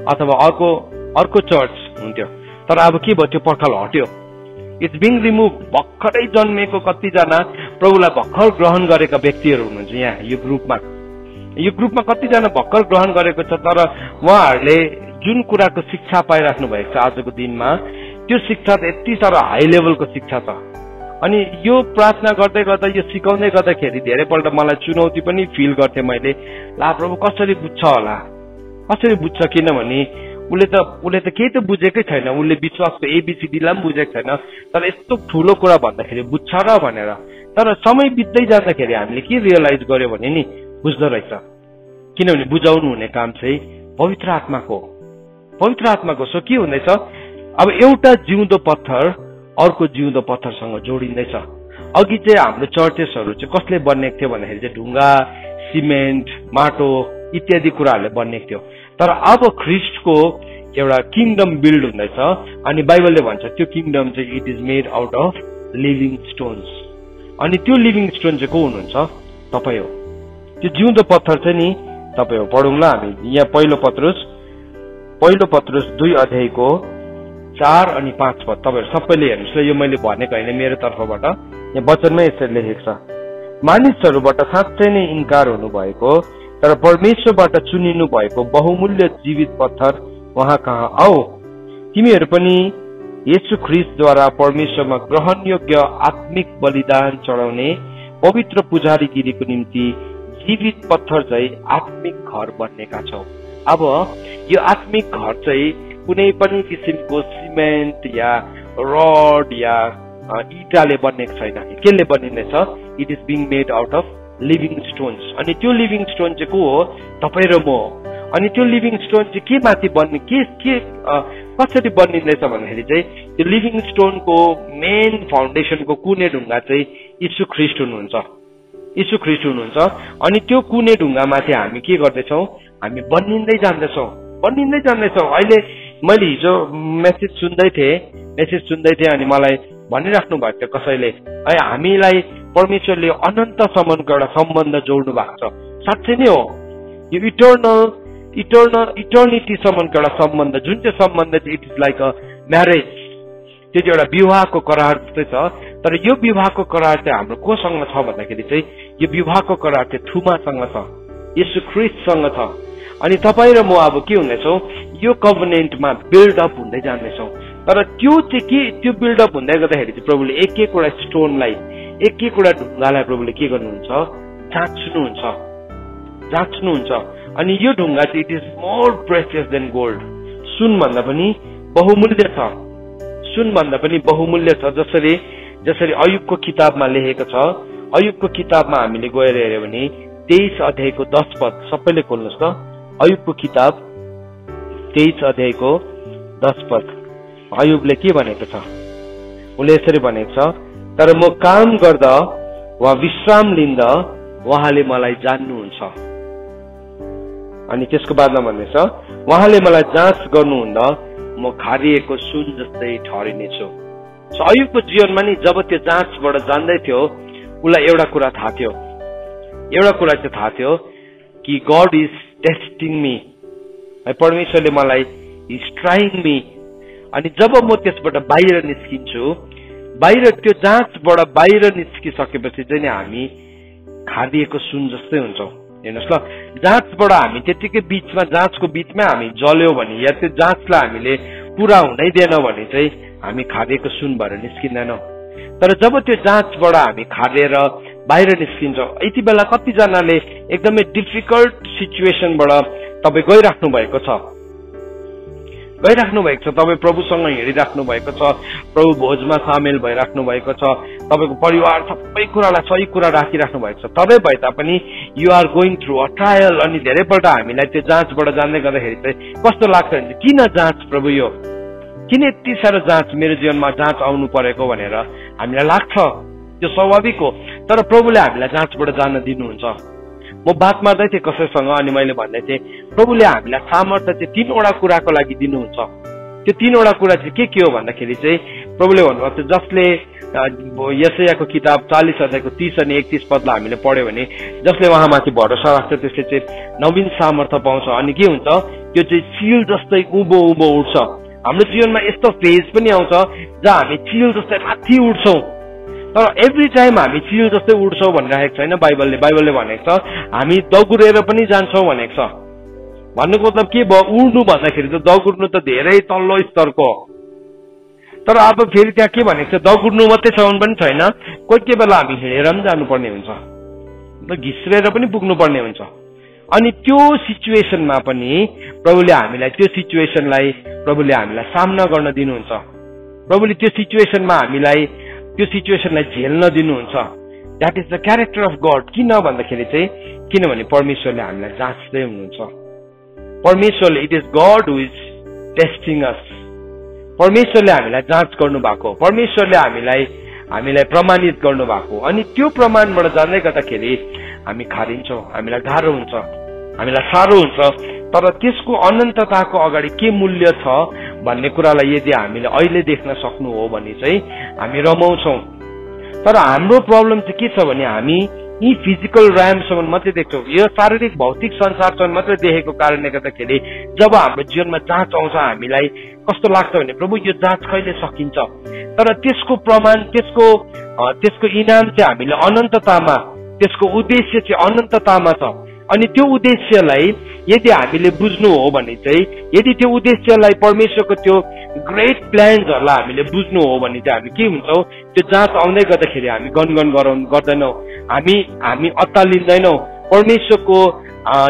अथवा अर्को चर्च हुन्थ्यो। तर अब के भयो, त्यो पर्खाल हट्यो, इट्स बिङ रिमुभ। भर्खरै जन्मेको कतिजना प्रभुलाई भर्खर ग्रहण गरेका व्यक्तिहरू हुनुहुन्छ यहाँ यो ग्रुपमा कतिजना भर्खर ग्रहण गरेको छ, तर उहाँहरूले जुन कुराको शिक्षा पाइराख्नु भएको छ आजको दिनमा, त्यो शिक्षा त यति साह्रो हाई लेभलको शिक्षा छ। अनि यो प्रार्थना गर्दै गर्दा, यो सिकाउँदै गर्दाखेरि धेरैपल्ट मलाई चुनौती पनि फिल गर्थेँ मैले, ला प्रभु कसरी बुझ्छ होला, कसरी बुझ्छ, किनभने उसले त केही त बुझेकै छैन, उसले विश्वासको एबिसिडीलाई पनि बुझेको छैन, तर यस्तो ठुलो कुरा भन्दाखेरि बुझ्छ र भनेर। तर समय बित्दै जाँदाखेरि हामीले के रियलाइज गर्यो भने नि, बुझ्दो रहेछ। किनभने बुझाउनु हुने काम चाहिँ पवित्र आत्माको। सो के हुँदैछ, अब एउटा जिउँदो पत्थर अर्को जिउँदो पत्थरसँग जोडिँदैछ। अघि चाहिँ हाम्रो चर्चेसहरू चाहिँ कसले बनिएको थियो भन्दाखेरि चाहिँ ढुङ्गा, सिमेन्ट, माटो इत्यादि कुराहरूले बनिएको थियो। तर अब ख्रिस्टको एउटा किङडम बिल्ड हुँदैछ, अनि बाइबलले भन्छ त्यो किङडम चाहिँ it is made out of living stones. अनि त्यो लिभिङ स्टोन चाहिँ को हुनुहुन्छ, तपाईँ हो। त्यो जिउँदो पत्थर चाहिँ नि तपाईँ हो। पढौँ ल हामी यहाँ पहिलो पत्रुस 2 अध्यायको 4 अनि 5 पद। तपाईँहरू सबैले हेर्नुहोस् ल, यो मैले भनेको होइन मेरो तर्फबाट, यहाँ वचनमै यसरी लेखेको छ, मानिसहरूबाट साँच्चै नै इन्कार हुनुभएको तर परमेश्वरबाट चुनिनु भएको बहुमूल्य जीवित पत्थर उहाँ कहाँ आओ। तिमीहरू पनि येशू ख्रिस्टद्वारा परमेश्वरमा ग्रहण योग्य आत्मिक बलिदान चढाउने पवित्र पुजारीगिरीको निम्ति जीवित पत्थर चाहिँ आत्मिक घर बन्नेका छौ। अब यो आत्मिक घर चाहिँ कुनै पनि किसिमको सिमेन्ट या रड या इटाले बन्नेको छैन। केले बनिँदैछ, it is being made out of living stones. अनि त्यो लिभिङ स्टोन चाहिँ को हो, तपाईँ र म। अनि त्यो लिभिङ स्टोन चाहिँ के माथि बन्ने, कसरी बनिँदैछ भन्दाखेरि चाहिँ त्यो लिभिङ स्टोनको मेन फाउन्डेसनको कुने ढुङ्गा चाहिँ यीशु ख्रिस्ट हुनुहुन्छ। अनि त्यो कुने ढुङ्गामाथि हामी के गर्दैछौँ, हामी बनिँदै जाँदैछौँ। अहिले मैले हिजो मेसेज सुन्दै थिएँ अनि मलाई भनिराख्नु भएको थियो कसैले, है हामीलाई परमेश्वरले अनन्तसम्मको एउटा सम्बन्ध जोड्नु भएको छ। साँच्चै नै हो, यो इटर्निटीसम्मको एउटा सम्बन्ध, जुन चाहिँ सम्बन्ध चाहिँ it is like a marriage, त्यो चाहिँ एउटा विवाहको करार जस्तै छ। तर यो विवाहको करार चाहिँ हाम्रो कोसँग छ भन्दाखेरि चाहिँ यो विवाहको करार चाहिँ थुमासँग छ, येशू ख्रिस्टसँग छ। अनि तपाईँ र म अब के हुँदैछौँ, यो कभनेन्टमा बिल्डअप हुँदै जाँदैछौँ। तर त्यो चाहिँ त्यो बिल्डअप हुँदै गर्दाखेरि चाहिँ प्रभुले एक एकवटा स्टोनलाई, एक एकवटा ढुङ्गालाई प्रभुले के गर्नुहुन्छ, जाँच्नुहुन्छ। अनि यो ढुङ्गा चाहिँ it is more precious than gold, सुनभन्दा पनि बहुमूल्य छ। जसरी अयुबको किताबमा लेखेको छ, अयुबको किताबमा हामीले गएर हेर्यो भने 23 अध्यायको 10 पद, सबैले खोल्नुहोस् त। अयुबको किताब 23 अध्यायको 10 पद, अयुबले के भनेको छ, उसले यसरी भनेको छ, तर म काम गर्दा वा विश्राम लिँदा उहाँले मलाई जान्नुहुन्छ। अनि त्यसको बादमा भन्दैछ, उहाँले मलाई जाँच गर्नुहुँदा म खारिएको सुन जस्तै ठहरिनेछु। सो अयुबको जीवनमा नि जब त्यो जाँचबाट जान्दै थियो, उसलाई एउटा कुरा थाहा थियो कि गॉड इज टेस्टिङ मी, परमेश्वरले मलाई इज ट्राइङ मी। अनि जब म त्यसबाट बाहिर निस्किन्छु, त्यो जाँचबाट बाहिर निस्किसकेपछि चाहिँ हामी खादिएको सुन जस्तै हुन्छौँ। हेर्नुहोस् ल, जाँचबाट हामी त्यतिकै जाँचको बिचमा हामी जल्यो भने या त्यो जाँचलाई हामीले पुरा हुनै दिएन भने चाहिँ हामी खादिएको सुन भएर निस्किँदैनौँ। तर जब त्यो जाँचबाट हामी खादेर बाहिर निस्किन्छौँ, यति बेला कतिजनाले एकदमै डिफिकल्ट सिचुएसनबाट तपाईँ गइराख्नु भएको छ, तपाईँ प्रभुसँग हिँडिराख्नु भएको छ, प्रभु भोजमा सामेल भइराख्नु भएको छ, तपाईँको परिवार सबै कुरालाई सही कुरा राखिराख्नु भएको छ। तरै भए तापनि you are going through a trial. अनि धेरैपल्ट हामीलाई त्यो जाँचबाट जाँदै गर्दाखेरि चाहिँ कस्तो लाग्छ भने किन जाँच प्रभु, यो किन यति साह्रो जाँच, मेरो जीवनमा जाँच आउनु परेको भनेर हामीलाई लाग्छ, त्यो स्वाभाविक हो। तर प्रभुले हामीलाई जाँचबाट जान दिनुहुन्छ। म बात मार्दै थिएँ कसैसँग, अनि मैले भन्दै थिएँ प्रभुले हामीलाई सामर्थ्य चाहिँ 3वटा कुराको लागि दिनुहुन्छ। त्यो 3वटा कुरा चाहिँ के हो भन्दाखेरि चाहिँ प्रभुले भन्नुभएको छ, जसले यशायाको किताब 40 अध्यायको 30 अनि 31 पदलाई हामीले पढ्यो भने जसले उहाँमाथि भरोसा राख्छ त्यसले चाहिँ नवीन सामर्थ्य पाउँछ। अनि के हुन्छ, त्यो चाहिँ चिल जस्तै उँभो उँभो उठ्छ। हाम्रो जीवनमा यस्तो फेज पनि आउँछ जहाँ हामी चिल जस्तै माथि उठ्छौँ, तर एभ्री टाइम हामी चिल जस्तै उठ्छौँ भनिरहेको छैन बाइबलले। बाइबलले भनेको छ हामी दगुरेर पनि जान्छौँ भनेको छ। भन्नुको मतलब के भयो, उड्नु भन्दाखेरि त दगुर्नु त धेरै तल्लो स्तरको हो, तर अब फेरि त्यहाँ के भनेको छ, दगुर्नु मात्रै छ पनि छैन, कोही बेला हामी हिँडेर पनि जानुपर्ने हुन्छ, घिस्रेर पनि पुग्नुपर्ने हुन्छ। अनि त्यो सिचुएसनमा पनि प्रभुले हामीलाई प्रभुले हामीलाई सामना गर्न दिनुहुन्छ। प्रभुले त्यो सिचुएसनलाई झेल्न दिनुहुन्छ। That is the character of God. किन भन्दाखेरि चाहिँ किनभने परमेश्वरले हामीलाई जाँच्दै हुनुहुन्छ। परमेश्वरले, it is God who is testing us. परमेश्वरले हामीलाई जाँच गर्नु भएको, परमेश्वरले हामीलाई प्रमाणित गर्नु भएको। अनि त्यो प्रमाणबाट जाँदै गर्दाखेरि हामी खारिन्छौँ, हामीलाई गाह्रो हुन्छ, हामीलाई साह्रो हुन्छ। तर त्यसको अनन्तताको अगाडि के मूल्य छ भन्ने कुरालाई यदि हामीले अहिले देख्न सक्नु हो भने चाहिँ हामी रमाउँछौँ। तर हाम्रो प्रब्लम चाहिँ के छ भने हामी यी फिजिकल ऱ्यामसम्म मात्रै देख्छौँ, यो शारीरिक भौतिक संसारसम्म मात्रै देखेको कारणले गर्दाखेरि जब हाम्रो जीवनमा जाँच आउँछ हामीलाई कस्तो लाग्छ भने प्रभु यो जाँच कहिले सकिन्छ। तर त्यसको प्रमाण, त्यसको इनाम चाहिँ हामीले अनन्ततामा, त्यसको उद्देश्य चाहिँ अनन्ततामा छ। अनि त्यो उद्देश्यलाई यदि हामीले बुझ्नु हो भने चाहिँ, यदि त्यो उद्देश्यलाई परमेश्वरको त्यो ग्रेट प्लान्सहरूलाई हामीले बुझ्नु हो भने चाहिँ हामी के हुन्छौँ, त्यो जाँच आउँदै गर्दाखेरि हामी गनगन गर्दैनौँ, हामी अत्तालिँदैनौँ, परमेश्वरको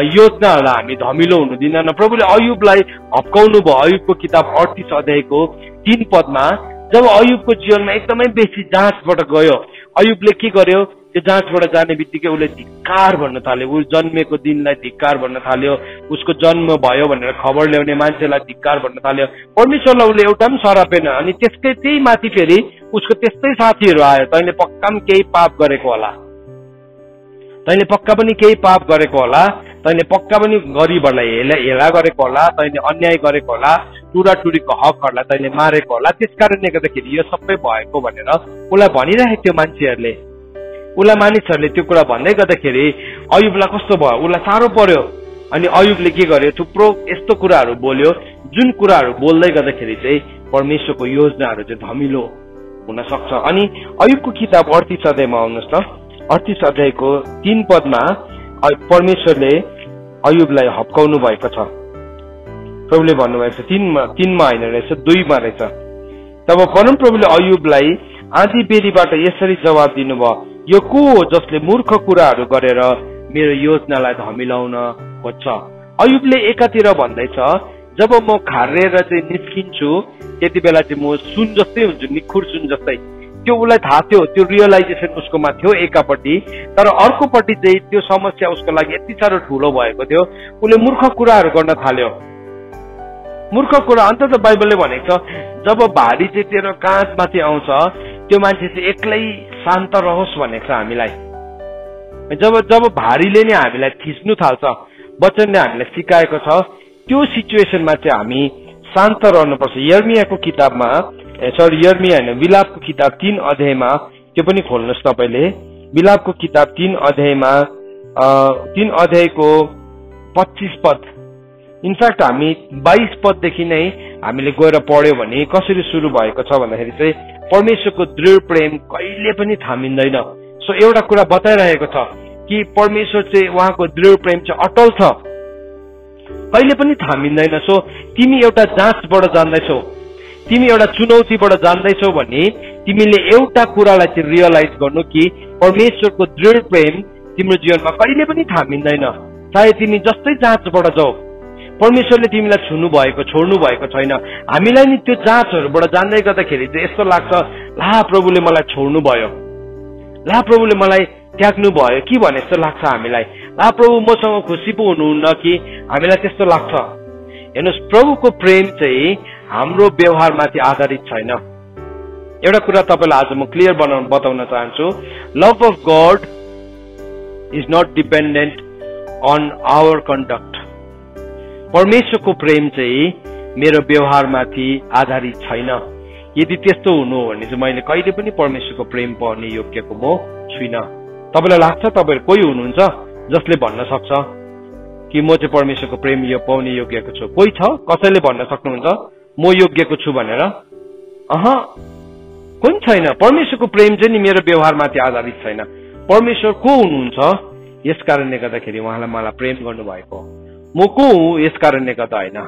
योजनाहरूलाई हामी धमिलो हुनु दिँदैन। प्रभुले अयुबलाई हप्काउनु भयो। अयुबको किताब 38 अध्यायको 3 पदमा जब अयुबको जीवनमा एकदमै बेसी जाँचबाट गयो, अयुबले के गर्यो, त्यो जाँचबाट जाने बित्तिकै उसले धिक्कार भन्न थाल्यो। ऊ जन्मेको दिनलाई धिक्कार भन्न थाल्यो, उसको जन्म भयो भनेर खबर ल्याउने मान्छेलाई धिक्कार भन्न थाल्यो। परमेश्वरलाई उसले एउटा पनि सरापेन। अनि त्यही माथि फेरि उसको त्यस्तै साथीहरू आयो, तैँले पक्का पनि केही पाप गरेको होला, तैँले पक्का पनि केही पाप गरेको होला, तैँले पक्का पनि गरिबहरूलाई हेला गरेको होला, तैँले अन्याय गरेको होला, टुराटुरीको हकहरूलाई तैँले मारेको होला, त्यस कारणले गर्दाखेरि यो सबै भएको भनेर उसलाई भनिरहेको थियो मान्छेहरूले। उसलाई मानिसहरूले त्यो कुरा भन्दै गर्दाखेरि अयुबलाई कस्तो भयो, उसलाई साह्रो पर्यो। अनि अयुबले के गर्यो, थुप्रो यस्तो कुराहरू बोल्यो जुन कुराहरू बोल्दै गर्दाखेरि चाहिँ परमेश्वरको योजनाहरू चाहिँ धमिलो हुन सक्छ। अनि अयुबको किताब 38 अध्यायमा आउनुहोस् न। 38 अध्यायको 3 पदमा परमेश्वरले अयुबलाई हप्काउनु भएको छ। प्रभुले भन्नुभएको छ 3मा होइन रहेछ, 2मा रहेछ। तब परमप्रभुले अयुबलाई आधी बेरीबाट यसरी जवाब दिनुभयो, यो को हो जसले मूर्ख कुराहरू गरेर मेरो योजनालाई धमिलाउन खोज्छ। अयुबले एकातिर भन्दैछ, जब म खारेर चाहिँ निस्किन्छु त्यति बेला चाहिँ म सुन जस्तै हुन्छु, निखुर सुन जस्तै। त्यो उसलाई थाहा थियो, त्यो रियलाइजेसन उसकोमा थियो एकापट्टि। तर अर्कोपट्टि चाहिँ त्यो समस्या उसको लागि यति साह्रो ठुलो भएको थियो, उसले मूर्ख कुराहरू गर्न थाल्यो। मूर्ख कुरा अन्तत बाइबलले भनेको छ, जब भारी चाहिँ तेरो काँधमाथि आउँछ त्यो मान्छे चाहिँ एक्लै शान्त रहोस् भनेको छ हामीलाई। जब भारीले नै हामीलाई थिच्नु थाल्छ, वचनले हामीलाई सिकाएको छ, त्यो सिचुएसनमा चाहिँ हामी शान्त रहनुपर्छ। यर्मियाको किताबमा, यर्मिया होइन, विलापको किताब 3 अध्यायमा, त्यो पनि खोल्नुहोस् तपाईँले। विलापको किताब 3 अध्यायमा 3 अध्यायको 25 पद। इनफ्याक्ट हामी 22 पददेखि नै हामीले गएर पढ्यो भने कसरी सुरु भएको छ भन्दाखेरि चाहिँ परमेश्वरको दृढ प्रेम कहिले पनि थामिँदैन। सो एउटा कुरा बताइरहेको छ कि परमेश्वर चाहिँ उहाँको दृढ प्रेम चाहिँ अटल छ, कहिले पनि थामिँदैन। सो तिमी एउटा जाँचबाट जान्दैछौ, तिमी एउटा चुनौतीबाट जान्दैछौ भने तिमीले एउटा कुरालाई चाहिँ रियलाइज गर्नु कि परमेश्वरको दृढ प्रेम तिम्रो जीवनमा कहिले पनि थामिँदैन। चाहे तिमी जस्तै जाँचबाट जाऊ, परमेश्वरले तिमीलाई छुनु भएको, छोड्नु भएको छैन। हामीलाई नि त्यो जाँचहरूबाट जान्दै गर्दाखेरि चाहिँ यस्तो लाग्छ, ला प्रभुले मलाई छोड्नु भयो, ला प्रभुले मलाई त्याग्नु भयो कि भने जस्तो लाग्छ हामीलाई। ला प्रभु मसँग खुसी पो हुनुहुन्न कि, हामीलाई त्यस्तो लाग्छ। हेर्नुहोस्, प्रभुको प्रेम चाहिँ हाम्रो व्यवहारमाथि आधारित छैन। एउटा कुरा तपाईँलाई आज म क्लियर बताउन चाहन्छु, love of God is not dependent on our conduct. परमेश्वरको प्रेम चाहिँ मेरो व्यवहारमाथि आधारित छैन। यदि त्यस्तो हुनु हो भने चाहिँ मैले कहिले पनि परमेश्वरको प्रेम पाउने योग्यको म छुइनँ। तपाईलाई लाग्छ तपाईहरु कोही हुनुहुन्छ जसले भन्न सक्छ कि म चाहिँ परमेश्वरको प्रेम यो पाउने योग्यको छु? कोही छ? कसैले भन्न सक्नुहुन्छ म योग्यको छु भनेर? कोही छैन। परमेश्वरको प्रेम चाहिँ नि मेरो व्यवहारमाथि आधारित छैन। परमेश्वर को हुनुहुन्छ? यस कारणले गर्दाखेरि उहाँलाई मलाई प्रेम गर्नुभएको। म को हुँ? यस कारणले गर्दा होइन।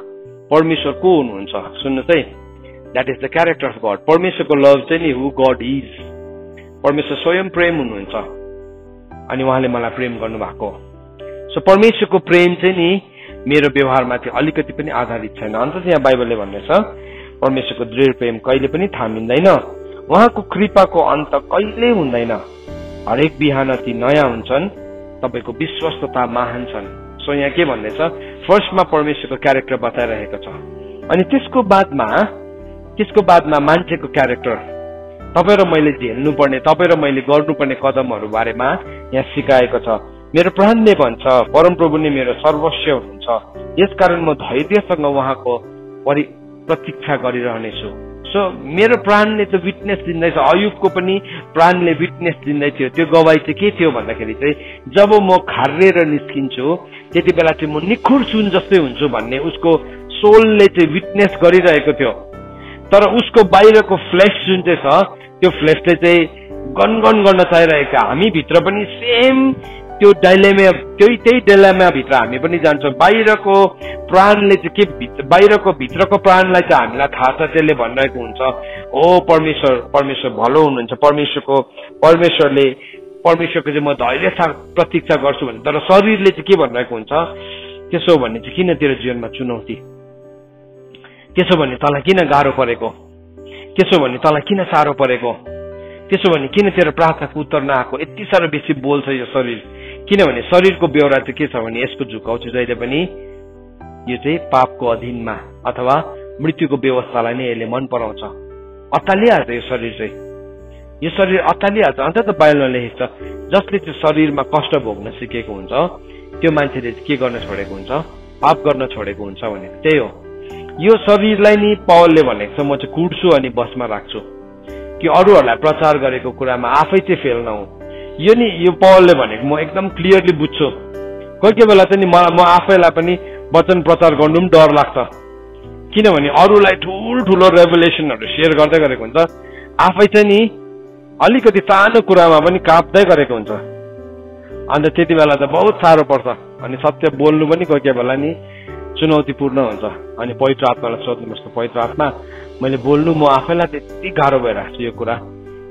परमेश्वर को हुनुहुन्छ? सुन्नुहोस् है, that is the character of God. परमेश्वरको लभ चाहिँ नि हु गड इज। परमेश्वर स्वयं प्रेम हुनुहुन्छ अनि उहाँले मलाई प्रेम गर्नुभएको। सो परमेश्वरको प्रेम चाहिँ नि मेरो व्यवहारमाथि अलिकति पनि आधारित छैन। अन्त यहाँ बाइबलले भन्नेछ परमेश्वरको दृढ प्रेम कहिले पनि थामिँदैन, उहाँको कृपाको अन्त कहिले हुँदैन। हरेक बिहान ती नयाँ हुन्छन्, तपाईको विश्वस्तता महान छन्। सो यहाँ के भन्दैछ? फर्स्टमा परमेश्वरको क्यारेक्टर बताइरहेको छ अनि त्यसको बादमा मान्छेको क्यारेक्टर, तपाईँ र मैले झेल्नुपर्ने, तपाईँ र मैले गर्नुपर्ने कदमहरू बारेमा यहाँ सिकाएको छ। मेरो प्राणले भन्छ परमप्रभु नै मेरो सर्वस्व हुनुहुन्छ, यसकारण म धैर्यसँग उहाँको प्रतीक्षा गरिरहनेछु। सो मेरो प्राणले त विटनेस दिँदैछ। अयुबको पनि प्राणले विटनेस दिँदै थियो। त्यो गवाई चाहिँ के थियो भन्दाखेरि चाहिँ जब म खारेर निस्किन्छु त्यति बेला चाहिँ म निखुर सुन जस्तै हुन्छु भन्ने उसको सोलले चाहिँ विटनेस गरिरहेको थियो। तर उसको बाहिरको फ्लेश जुन चाहिँ छ त्यो फ्लेशले चाहिँ गनगन गर्न चाहिरहेको। हामी भित्र पनि सेम त्यो त्यही डाइलेमा भित्र हामी पनि जान्छौँ। बाहिरको प्राणले चाहिँ के, बाहिरको भित्रको प्राणलाई चाहिँ हामीलाई थाहा छ, त्यसले भनिरहेको हुन्छ ओ परमेश्वर भलो हुनुहुन्छ, परमेश्वरले चाहिँ म धैर्य प्रतीक्षा गर्छु भने। तर शरीरले चाहिँ के भनिरहेको हुन्छ? त्यसो भने चाहिँ किन तेरो जीवनमा चुनौती? त्यसो भने तँलाई किन गाह्रो परेको? त्यसो भने तँलाई किन साह्रो परेको? त्यसो भने किन तेरो प्रार्थनाको उत्तर नआएको? यति साह्रो बेसी बोल्छ यो शरीर। किनभने शरीरको बेहोरा चाहिँ के छ भने यसको झुकाउ चाहिँ जहिले पनि यो चाहिँ पापको अधीनमा अथवा मृत्युको व्यवस्थालाई नै यसले मन पराउँछ। अत्तालिहाल्छ यो शरीर चाहिँ, यो शरीर अत्तालिहाल्छ। अन्त त बाइबलमा लेखेको छ जसले त्यो शरीरमा कष्ट भोग्न सिकेको हुन्छ त्यो मान्छेले के गर्न छोडेको हुन्छ? पाप गर्न छोडेको हुन्छ भने त्यही हो। यो शरीरलाई नि पौलले भनेको छ म चाहिँ कुट्छु अनि बसमा राख्छु कि अरूहरूलाई प्रचार गरेको कुरामा आफै चाहिँ फेल नहुँ। यो नि यो पौलले भनेको म एकदम क्लियरली बुझ्छु। कोही बेला चाहिँ नि म आफैलाई पनि वचन प्रचार गर्नु पनि डर लाग्छ, किनभने अरूलाई ठुलो रेभुलेसनहरू सेयर गर्दै गरेको हुन्छ, आफै चाहिँ नि अलिकति सानो कुरामा पनि काप्दै गरेको हुन्छ। अन्त त्यति बेला त बहुत साह्रो पर्छ अनि सत्य बोल्नु पनि कोही बेला नि चुनौतीपूर्ण हुन्छ। अनि पवित्र आत्मालाई सोध्नुपर्छ, पवित्र आत्मा मैले बोल्नु म आफैलाई त्यति गाह्रो भइरहेको छु, यो कुरा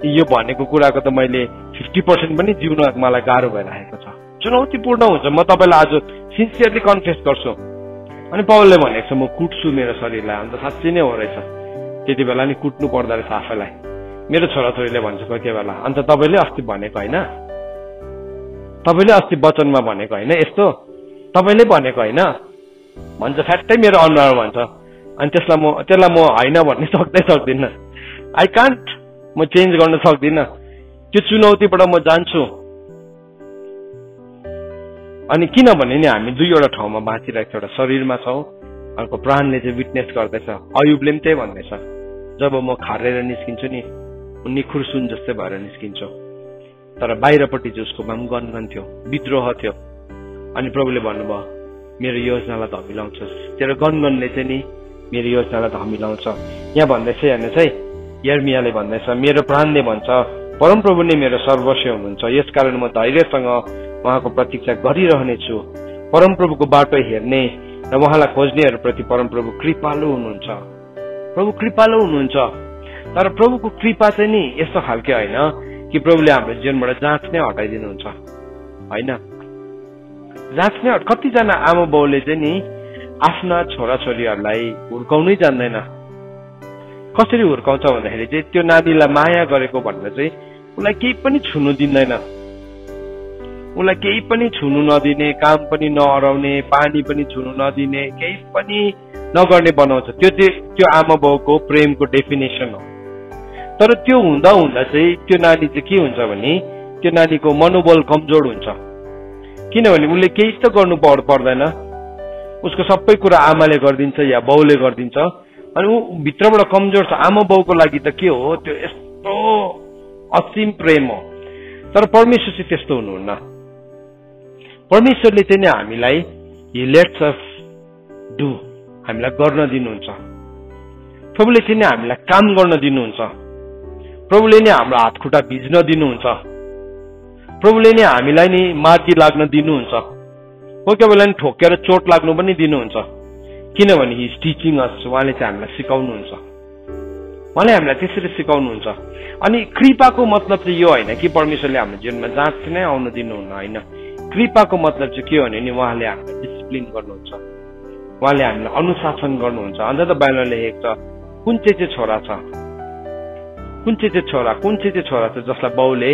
यो भनेको कुराको त मैले 50% पनि जिउन मलाई गाह्रो भइरहेको छ, चुनौतीपूर्ण हुन्छ। म तपाईँलाई आज सिन्सियरली कन्फेस गर्छु। अनि पौलले भनेको छ म कुट्छु मेरो शरीरलाई। अन्त साँच्चै नै हो रहेछ, त्यति बेला नि कुट्नु पर्दो रहेछ आफैलाई। मेरो छोराछोरीले भन्छ कोही बेला अन्त तपाईँले अस्ति भनेको होइन, तपाईँले अस्ति वचनमा भनेको होइन, यस्तो तपाईँले भनेको होइन भन्छ, फ्याट्टै मेरो अनुहार भन्छ। अनि त्यसलाई म होइन भन्ने सक्दिनँ। आई कान्ट, म चेन्ज गर्न सक्दिनँ। त्यो चुनौतीबाट म जान्छु। अनि किनभने नि हामी दुईवटा ठाउँमा बाँचिरहेको, एउटा शरीरमा छौँ, अर्को प्राणले चाहिँ विटनेस गर्दैछ। अयुबले पनि त्यही भन्दैछ जब म खारेर निस्किन्छु नि निखुर सुन जस्तै भएर निस्किन्छु। तर बाहिरपट्टि चाहिँ उसको पनि गनगन थियो, विद्रोह थियो। अनि प्रभुले भन्नुभयो मेरो योजनालाई धमिलाउँछस्, तेरो गनगनले चाहिँ नि मेरो योजनालाई धमिलाउँछ। यहाँ भन्दैछ हेर्नुहोस् है, यर्मियाले भन्दैछ मेरो प्राणले भन्छ परमप्रभु नै मेरो सर्वस्व हुनुहुन्छ, यसकारण म धैर्यसँग उहाँको प्रतीक्षा गरिरहनेछु। परमप्रभुको बाटो हेर्ने र उहाँलाई खोज्नेहरूप्रति परमप्रभु कृपालु हुनुहुन्छ। प्रभु कृपालु हुनुहुन्छ। तर प्रभुको कृपा चाहिँ नि यस्तो खालके होइन कि प्रभुले हाम्रो जीवनबाट जाँच नै हटाइदिनुहुन्छ, होइन। जाँच नै कतिजना आमा बाउले चाहिँ नि आफ्ना छोराछोरीहरूलाई हुर्काउनै जान्दैन। कसरी हुर्काउँछ भन्दाखेरि चाहिँ त्यो नानीलाई माया गरेको भनेर चाहिँ उसलाई केही पनि छुनु दिँदैन, उसलाई केही पनि छुनु नदिने, काम पनि नहराउने, पानी पनि छुनु नदिने, केही पनि नगर्ने बनाउँछ। त्यो आमा बाउको प्रेमको डेफिनेसन हो। तर त्यो हुँदा हुँदा चाहिँ त्यो नानी चाहिँ के हुन्छ भने त्यो नानीको मनोबल कमजोर हुन्छ। किनभने उसले केही त गर्नु पर्दैन, उसको सबै कुरा आमाले गरिदिन्छ या बाउले गरिदिन्छ, अनि ऊ भित्रबाट कमजोर छ। आमा बाउको लागि त के हो त्यो यस्तो असीम प्रेम हो। तर परमेश्वर चाहिँ त्यस्तो हुनुहुन्न। परमेश्वरले चाहिँ हामीलाई ही लेट्स अस डु, हामीलाई गर्न दिनुहुन्छ। प्रभुले चाहिँ हामीलाई काम गर्न दिनुहुन्छ। प्रभुले नै हाम्रो हात खुट्टा भिज्न दिनुहुन्छ। प्रभुले नै हामीलाई नि मार्गी लाग्न दिनुहुन्छ। कोही कोही बेला नि ठोकेर चोट लाग्नु पनि दिनुहुन्छ, किनभने हि इज टिचिङ अस। उहाँले चाहिँ हामीलाई सिकाउनुहुन्छ, उहाँले हामीलाई त्यसरी सिकाउनुहुन्छ। अनि कृपाको मतलब चाहिँ यो होइन कि परमेश्वरले हाम्रो जीवनमा जाँच नै आउन दिनुहुन्न, होइन। कृपाको मतलब चाहिँ के हो भने नि उहाँले हामीलाई डिसिप्लिन गर्नुहुन्छ, उहाँले हामीलाई अनुशासन गर्नुहुन्छ। अन्त त बाइबलमा लेखेको छ कुन चाहिँ छोरा छ, कुन चाहिँ छोरा, कुन चाहिँ छोरा छ जसलाई बाउले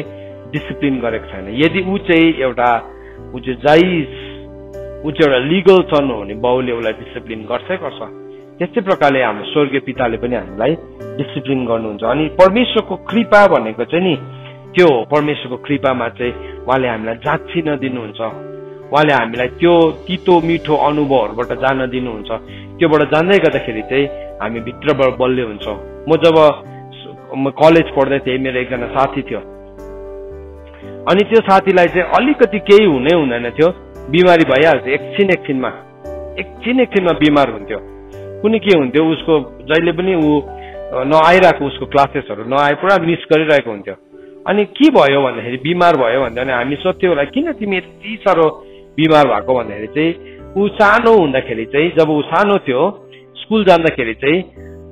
डिसिप्लिन गरेको छैन। यदि ऊ चाहिँ एउटा जायज, ऊ चाहिँ एउटा लिगल सन हो भने बाउले उसलाई डिसिप्लिन गर्छ। त्यस्तै प्रकारले हाम्रो स्वर्गीय पिताले पनि हामीलाई डिसिप्लिन गर्नुहुन्छ। अनि परमेश्वरको कृपा भनेको चाहिँ नि त्यो हो। परमेश्वरको कृपामा चाहिँ उहाँले हामीलाई जाँचिन दिनुहुन्छ, उहाँले हामीलाई त्यो तितो मिठो अनुभवहरूबाट जान दिनुहुन्छ। त्योबाट जाँदै गर्दाखेरि चाहिँ हामी भित्रबाट बलियो हुन्छौँ। म जब कलेज पढ्दै थिएँ, मेरो एकजना साथी थियो, अनि त्यो साथीलाई चाहिँ अलिकति केही हुनै हुँदैन थियो, बिमारी भइहाल्थ्यो। एकछिनमा बिमार हुन्थ्यो। कुनै के हुन्थ्यो, उसको जहिले पनि ऊ नआइरहेको, उसको क्लासेसहरू नआए, पुरा मिस गरिरहेको हुन्थ्यो। अनि के भयो भन्दाखेरि बिमार भयो भन्दा अनि हामी सोध्थ्यौँ होला किन तिमी यति साह्रो बिमार भएको भन्दाखेरि चाहिँ ऊ सानो हुँदाखेरि चाहिँ, जब ऊ सानो थियो स्कुल जाँदाखेरि चाहिँ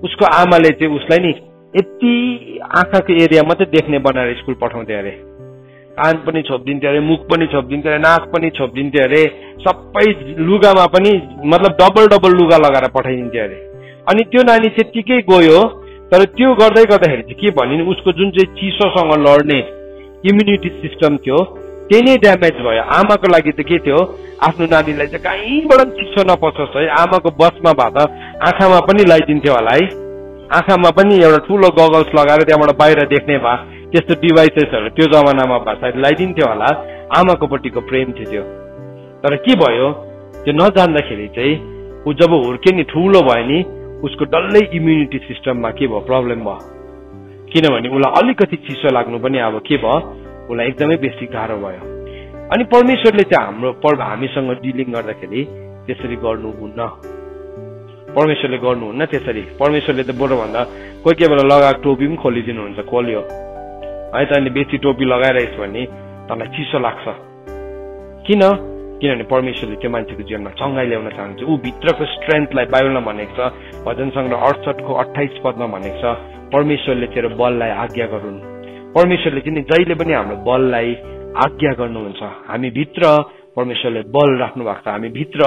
उसको आमाले चाहिँ उसलाई नि यति आँखाको एरिया मात्रै देख्ने बनाएर स्कुल पठाउँथ्यो अरे। कान पनि छोपिदिन्थ्यो अरे, मुख पनि छोपिदिन्थ्यो अरे, नाक पनि छोपिदिन्थ्यो अरे, सबै लुगामा पनि मतलब डबल लुगा लगाएर पठाइदिन्थ्यो अरे। अनि त्यो नानी त्यत्तिकै गयो। तर त्यो गर्दै गर्दाखेरि चाहिँ के भने उसको जुन चाहिँ चिसोसँग लड्ने इम्युनिटी सिस्टम थियो त्यही नै ड्यामेज भयो। आमाको लागि त के थियो, आफ्नो नानीलाई चाहिँ कहीँबाट चिसो नपसोस् है, आमाको बसमा भए त आँखामा पनि लगाइदिन्थ्यो होला है, आँखामा पनि एउटा ठुलो गगल्स लगाएर त्यहाँबाट बाहिर देख्ने भए त्यस्तो डिभाइसेसहरू त्यो जमानामा भए सायद लगाइदिन्थ्यो होला। आमाको पट्टिको प्रेम थियो त्यो। तर के भयो, त्यो नजान्दाखेरि चाहिँ ऊ जब हुर्के नि ठुलो भयो नि, उसको डल्लै इम्युनिटी सिस्टममा के भयो, प्रब्लम भयो। किनभने उसलाई अलिकति चिसो लाग्नु पनि अब के भयो, उसलाई एकदमै बेसी गाह्रो भयो। अनि परमेश्वरले चाहिँ हामीसँग डिलिङ गर्दाखेरि त्यसरी गर्नुहुन्न, परमेश्वरले गर्नुहुन्न त्यसरी। परमेश्वरले त बरु भन्दा कोही कोही बेला लगाएको टोपी पनि खोलिदिनुहुन्छ, खोल्यो है त, अनि बेसी टोपी लगाइरहेछ भने तँलाई चिसो लाग्छ। किनभने परमेश्वरले त्यो मान्छेको जीवनमा चङ्गाई ल्याउन चाहन्छ। ऊ भित्रको स्ट्रेन्थलाई बाइबलमा भनेको छ, भजन सङ्ग्रह 68:28 पदमा भनेको छ, परमेश्वरले तेरो बललाई आज्ञा गरून्। परमेश्वरले चाहिँ जहिले पनि हाम्रो बललाई आज्ञा गर्नुहुन्छ। हामी भित्र परमेश्वरले बल राख्नु भएको छ, हामी भित्र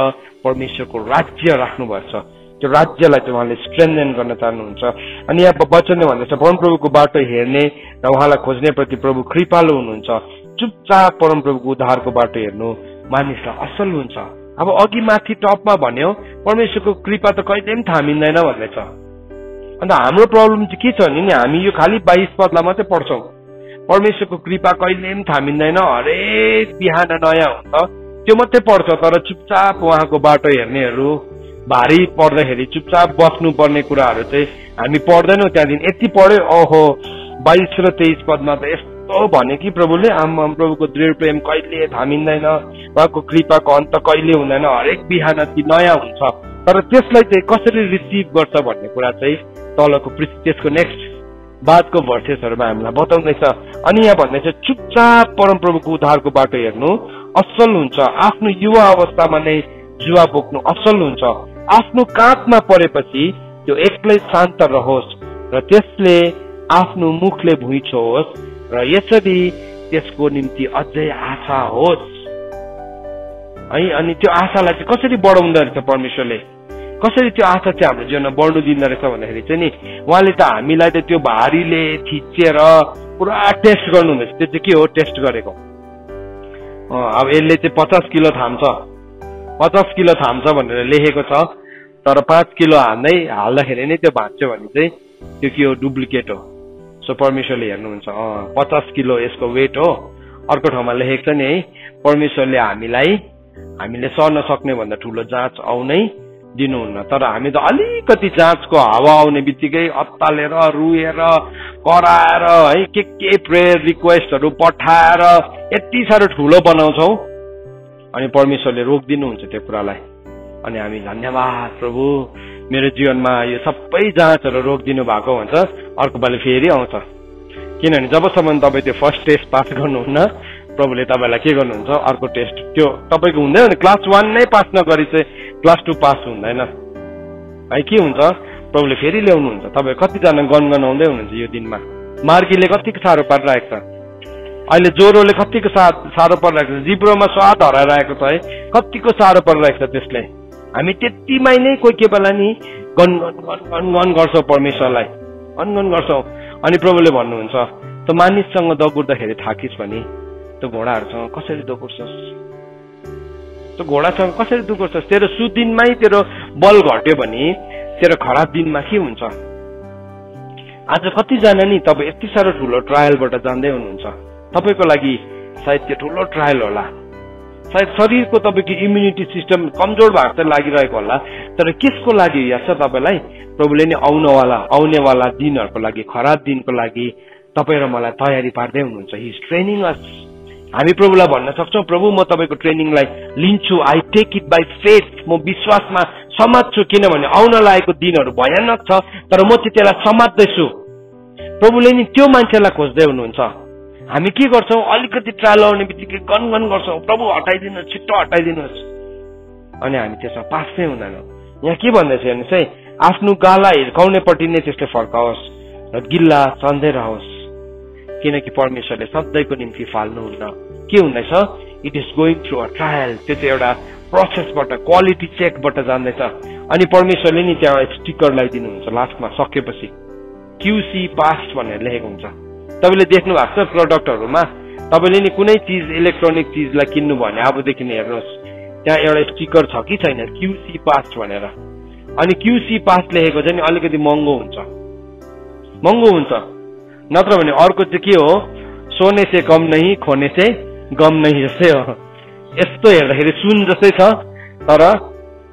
परमेश्वरको राज्य राख्नु भएको छ। त्यो राज्यलाई चाहिँ उहाँले स्ट्रेन्थेन गर्न चाहनुहुन्छ। अनि यहाँ वचनले भन्दैछ परमप्रभुको बाटो हेर्ने र उहाँलाई खोज्ने प्रति प्रभु कृपालु हुनुहुन्छ। चुपचाप परमप्रभुको उद्धारको बाटो हेर्नु मानिसलाई असल हुन्छ। अब अघि माथि टपमा भन्यो परमेश्वरको कृपा त कहिले पनि थामिँदैन भन्दैछ। अन्त हाम्रो प्रब्लम चाहिँ के छ भने नि हामी यो खालि 22 पदलाई मात्रै पढ्छौँ। परमेश्वरको कृपा कहिले पनि थामिँदैन, हरेक बिहान नयाँ हुन्छ, त्यो मात्रै पढ्छ। तर चुपचाप उहाँको बाटो हेर्नेहरू, भारी पर्दाखेरि चुपचाप बस्नु पर्ने कुराहरू चाहिँ हामी पढ्दैनौँ। त्यहाँदेखि यति पढ्यो, ओहो 22 र 23 पदमा त यस्तो भने कि प्रभुले प्रभुको दृढ प्रेम कहिले थामिँदैन, उहाँको कृपाको अन्त कहिले हुँदैन, हरेक बिहान ती नयाँ हुन्छ। तर त्यसलाई चाहिँ कसरी रिसिभ गर्छ भन्ने कुरा चाहिँ तलको त्यसको नेक्स्ट बादको भर्सेसहरूमा हामीलाई बताउँदैछ। अनि यहाँ भन्दैछ चुपचाप परमप्रभुको उद्धारको बाटो हेर्नु असल हुन्छ। आफ्नो युवा अवस्थामा नै जुवा बोक्नु असल हुन्छ। आफ्नो काँधमा परेपछि त्यो एक्लै शान्त रहोस् र त्यसले आफ्नो मुखले भुइँ छोओस् र यसरी त्यसको निम्ति अझै आशा होस् है। अनि त्यो आशालाई चाहिँ कसरी बढाउँदो रहेछ परमेश्वरले, कसरी त्यो आशा चाहिँ हाम्रो जीवनमा बढ्नु दिँदो रहेछ भन्दाखेरि चाहिँ नि उहाँले त हामीलाई त त्यो भारीले थिचेर पुरा टेस्ट गर्नु हुँदैछ। त्यो चाहिँ के हो, टेस्ट गरेको। अब यसले चाहिँ 50 किलो थाम्छ, 50 किलो थाम्छ भनेर लेखेको छ, तर 5 किलो हाल्दाखेरि नै त्यो भाँच्यो भने चाहिँ त्यो के हो, डुप्लिकेट हो। सो परमेश्वरले हेर्नुहुन्छ 50 किलो यसको वेट हो। अर्को ठाउँमा लेखेको छ नि है परमेश्वरले हामीले सर्न सक्ने भन्दा ठुलो जाँच आउनै दिनुहुन्न। तर हामी त अलिकति जाँचको हावा आउने बित्तिकै अत्तालेर रुएर कराएर है के प्रेयर रिक्वेस्टहरू पठाएर यति साह्रो ठुलो बनाउँछौ अनि परमेश्वरले रोकिदिनुहुन्छ त्यो कुरालाई। अनि हामी धन्यवाद प्रभु मेरो जीवनमा यो सबै जाँचहरू रोकिदिनु भएको हुन्छ, अर्को पालि फेरि आउँछ। किनभने जबसम्म तपाईँ त्यो फर्स्ट टेस्ट पास गर्नुहुन्न प्रभुले तपाईँलाई के गर्नुहुन्छ, अर्को टेस्ट त्यो तपाईँको हुँदैन। क्लास 1 नै पास नगरी चाहिँ क्लास 2 पास हुँदैन है। के हुन्छ, प्रभुले फेरि ल्याउनुहुन्छ। तपाईँ कतिजना गनगनाउँदै हुनुहुन्छ यो दिनमा। मार्गीले कतिको साह्रो पारिरहेको छ, अहिले ज्वरोले कतिको साह्रो परिरहेको छ, जिब्रोमा स्वाद हराइरहेको छ है, कतिको साह्रो परिरहेको छ। त्यसले हामी त्यतिमै नै कोही बेला नि गन गर्छौँ परमेश्वरलाई, गनगन गर्छौँ। अनि प्रभुले भन्नुहुन्छ त मानिससँग दगुर्दाखेरि थाकिस् भने त्यो घोडाहरूसँग कसरी दगुर्छस्, त्यो घोडासँग कसरी दगुर्छस्। तेरो सुदिनमै तेरो बल घट्यो भने तेरो खराब दिनमा के हुन्छ। आज कतिजना नि तपाईँ यति साह्रो ठुलो ट्रायलबाट जाँदै हुनुहुन्छ, तपाईँको लागि सायद त्यो ठुलो ट्रायल होला। सायद शरीरको तपाईँको इम्युनिटी सिस्टम कमजोर भएको चाहिँ लागिरहेको होला, तर केसको लागि याद छ तपाईँलाई, प्रभुले नै आउनेवाला दिनहरूको लागि, खराब दिनको लागि तपाईँ र मलाई तयारी पार्दै हुनुहुन्छ। He is training us. हामी प्रभुलाई भन्न सक्छौँ, प्रभु म तपाईँको ट्रेनिङलाई लिन्छु, I take it by faith. म विश्वासमा समात्छु, किनभने आउन लागेको दिनहरू भयानक छ, तर म चाहिँ त्यसलाई समात्दैछु। प्रभुले नि त्यो मान्छेलाई खोज्दै हुनुहुन्छ। हामी के गर्छौँ, अलिकति ट्रायल आउने बित्तिकै गनगन गर्छौँ, प्रभु हटाइदिनुहोस्, छिट्टो हटाइदिनुहोस्, अनि हामी त्यसमा पास नै हुँदैनौँ। यहाँ के भन्दैछ हेर्नुहोस् है, आफ्नो गाला हिर्काउनेपट्टि नै त्यसले फर्काओस् र गिल्ला सन्दै रहोस्, किनकि परमेश्वरले सधैँको निम्ति फाल्नुहुन्न। के हुँदैछ, it is going through a trial. त्यो चाहिँ एउटा प्रोसेसबाट, क्वालिटी चेकबाट जाँदैछ। अनि परमेश्वरले नि त्यहाँ स्टिकर लगाइदिनुहुन्छ लास्टमा सकेपछि, QC पास भनेर लेखेको हुन्छ। तपाईँले देख्नु भएको छ प्रडक्टहरूमा, तपाईँले नि कुनै चिज इलेक्ट्रोनिक चिजलाई किन्नु भने अबदेखि हेर्नुहोस् त्यहाँ एउटा स्टिकर छ कि छैन, QC पास भनेर। अनि QC पास लेखेको चाहिँ अलिकति महँगो हुन्छ, नत्र भने अर्को चाहिँ के हो, सोने से कम नहीं, खोने से गम नहीं जस्तै हो। यस्तो हेर्दाखेरि सुन जस्तै छ तर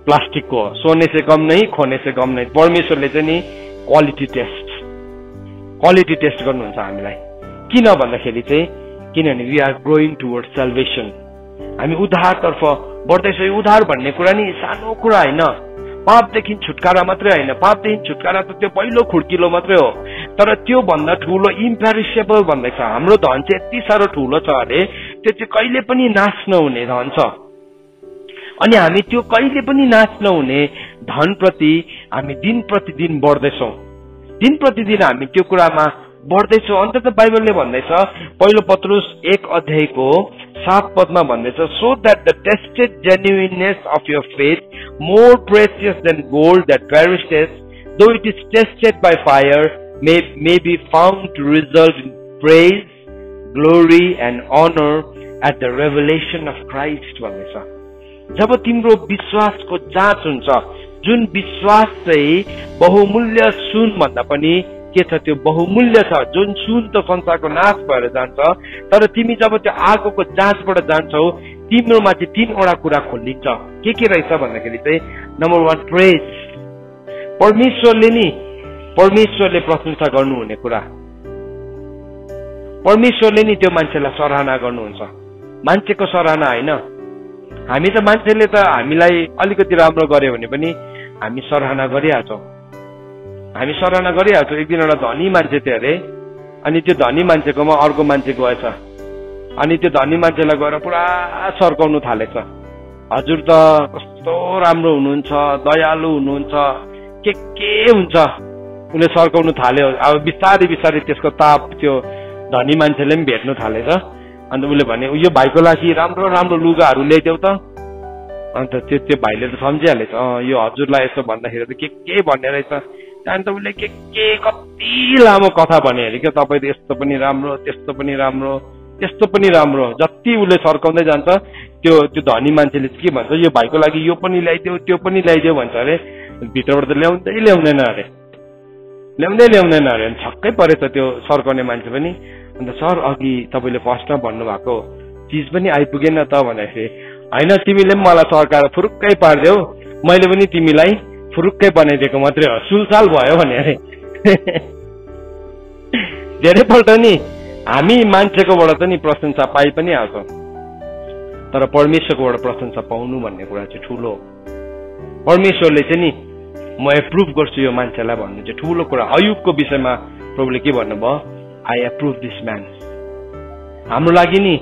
प्लास्टिकको हो। सोने से कम नहीं, खोने से गम नहीं। परमेश्वरले चाहिँ नि क्वालिटी टेस्ट गर्नुहुन्छ हामीलाई। किन भन्दाखेरि चाहिँ, किनभने वी आर ग्रोइङ टुवर्ड सल्भेसन। हामी उद्धारतर्फ बढ्दैछौँ। उद्धार भन्ने कुरा नि सानो कुरा होइन, पापदेखि छुटकारा मात्रै होइन। पापदेखि छुटकारा त त्यो पहिलो खुड्किलो मात्रै हो, तर त्यो भन्दा ठुलो इम्पेरिसेबल भन्दैछ। हाम्रो धन चाहिँ यति साह्रो ठुलो छ अरे, त्यो चाहिँ कहिले पनि नाश नहुने धन छ। अनि हामी त्यो कहिले पनि नाश नहुने धनप्रति हामी दिन प्रतिदिन बढ्दैछौँ। दिन प्रतिदिन हामी त्यो कुरामा बढ्दैछौँ। अन्त त बाइबलले भन्दैछ, पहिलो पत्रुस 1:7 भन्दैछ, so that the tested genuineness of your faith more precious than gold that perishes though it is tested by fire may be found to result in praise, glory and honor at the revelation of Christ भन्दैछ। जब तिम्रो विश्वासको जाँच हुन्छ, जुन विश्वास चाहिँ बहुमूल्य सुन भन्दा पनि के छ, त्यो बहुमूल्य छ। जुन सुन त संसारको नाश भएर जान्छ, तर तिमी जब त्यो आगोको जाँचबाट जान्छौ, तिम्रोमा चाहिँ 3वटा कुरा खोलिन्छ। के रहेछ भन्दाखेरि चाहिँ, नम्बर 1 प्रेज। परमेश्वरले प्रशंसा गर्नुहुने कुरा, परमेश्वरले नि त्यो मान्छेलाई सराहना गर्नुहुन्छ। मान्छेको सराहना होइन। हामी त मान्छेले त हामीलाई अलिकति राम्रो गर्यो भने पनि हामी सराहना गरिहाल्छौँ। एक दिन एउटा धनी मान्छे थियो अरे, अनि त्यो धनी मान्छेकोमा अर्को मान्छे गएछ, अनि त्यो धनी मान्छेलाई गएर पुरा सर्काउनु थालेछ। हजुर त कस्तो राम्रो हुनुहुन्छ, दयालु हुनुहुन्छ, के हुन्छ, उसले सर्काउनु थाल्यो। अब बिस्तारै त्यसको ताप त्यो धनी मान्छेले पनि भेट्नु थालेछ। अन्त उसले भने, यो भाइको लागि राम्रो लुगाहरू ल्याइदेऊ त। अन्त त्यो भाइले त सम्झिहालेछ, यो हजुरलाई यसो भन्दाखेरि त के भन्ने रहेछ। त्यहाँदेखि त उसले कति लामो कथा भने अरे क्या, तपाईँ त यस्तो पनि राम्रो, त्यस्तो पनि राम्रो। जति उसले सर्काउँदै जान्छ, त्यो धनी मान्छेले के भन्छ, यो भाइको लागि यो पनि ल्याइदेऊ, त्यो पनि ल्याइदेऊ भन्छ अरे। भित्रबाट त ल्याउँदैन अरे। अनि छक्कै परेछ त्यो सर्काउने मान्छे पनि। अन्त सर, अघि तपाईँले फर्स्टमा भन्नुभएको चिज पनि आइपुगेन त भनेपछि होइन तिमीले पनि मलाई सरकार फुरुक्कै पारिदेऊ मैले पनि तिमीलाई फुरुक्कै बनाइदिएको मात्रै हो सुलसाल भयो भने अरे धेरैपल्ट नि हामी मान्छेकोबाट त नि प्रशंसा पाइ पनि हाल्छौँ तर परमेश्वरकोबाट प्रशंसा पाउनु भन्ने कुरा चाहिँ ठुलो हो। परमेश्वरले चाहिँ नि म एप्रुभ गर्छु यो मान्छेलाई भन्नु चाहिँ ठुलो कुरा। अयुबको विषयमा प्रभुले के भन्नुभयो आई एप्रुभ दिस म्यान। हाम्रो लागि नि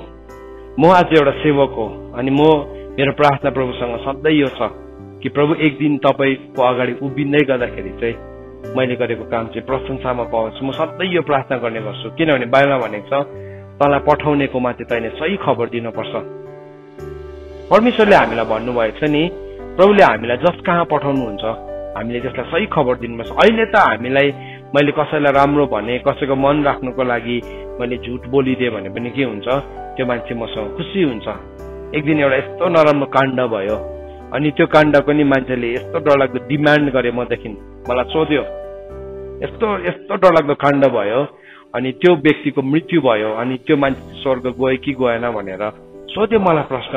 म आज एउटा सेवक हो अनि मेरो प्रार्थना प्रभुसँग सधैँ यो छ कि प्रभु एक दिन तपाईँको अगाडि उभिँदै गर्दाखेरि चाहिँ मैले गरेको काम चाहिँ प्रशंसामा पाउँछु। म सधैँ यो प्रार्थना गर्ने गर्छु किनभने बाइबलमा भनेको छ तँलाई पठाउनेको माथि तैँले सही खबर दिनुपर्छ। परमेश्वरले हामीलाई भन्नुभएको छ नि प्रभुले हामीलाई जस कहाँ पठाउनुहुन्छ हामीले त्यसलाई सही खबर दिनुपर्छ। अहिले त हामीलाई मैले कसैलाई राम्रो भने कसैको मन राख्नुको लागि मैले झुट बोलिदिएँ भने पनि के हुन्छ त्यो मान्छे मसँग खुसी हुन्छ। एक दिन एउटा यस्तो नराम्रो काण्ड भयो अनि त्यो काण्डको नि मान्छेले यस्तो डरलाग्दो डिमान्ड गरे मदेखि मलाई सोध्यो यस्तो डरलाग्दो काण्ड भयो अनि त्यो व्यक्तिको मृत्यु भयो अनि त्यो मान्छे स्वर्ग गयो कि गएन भनेर सोध्यो मलाई प्रश्न।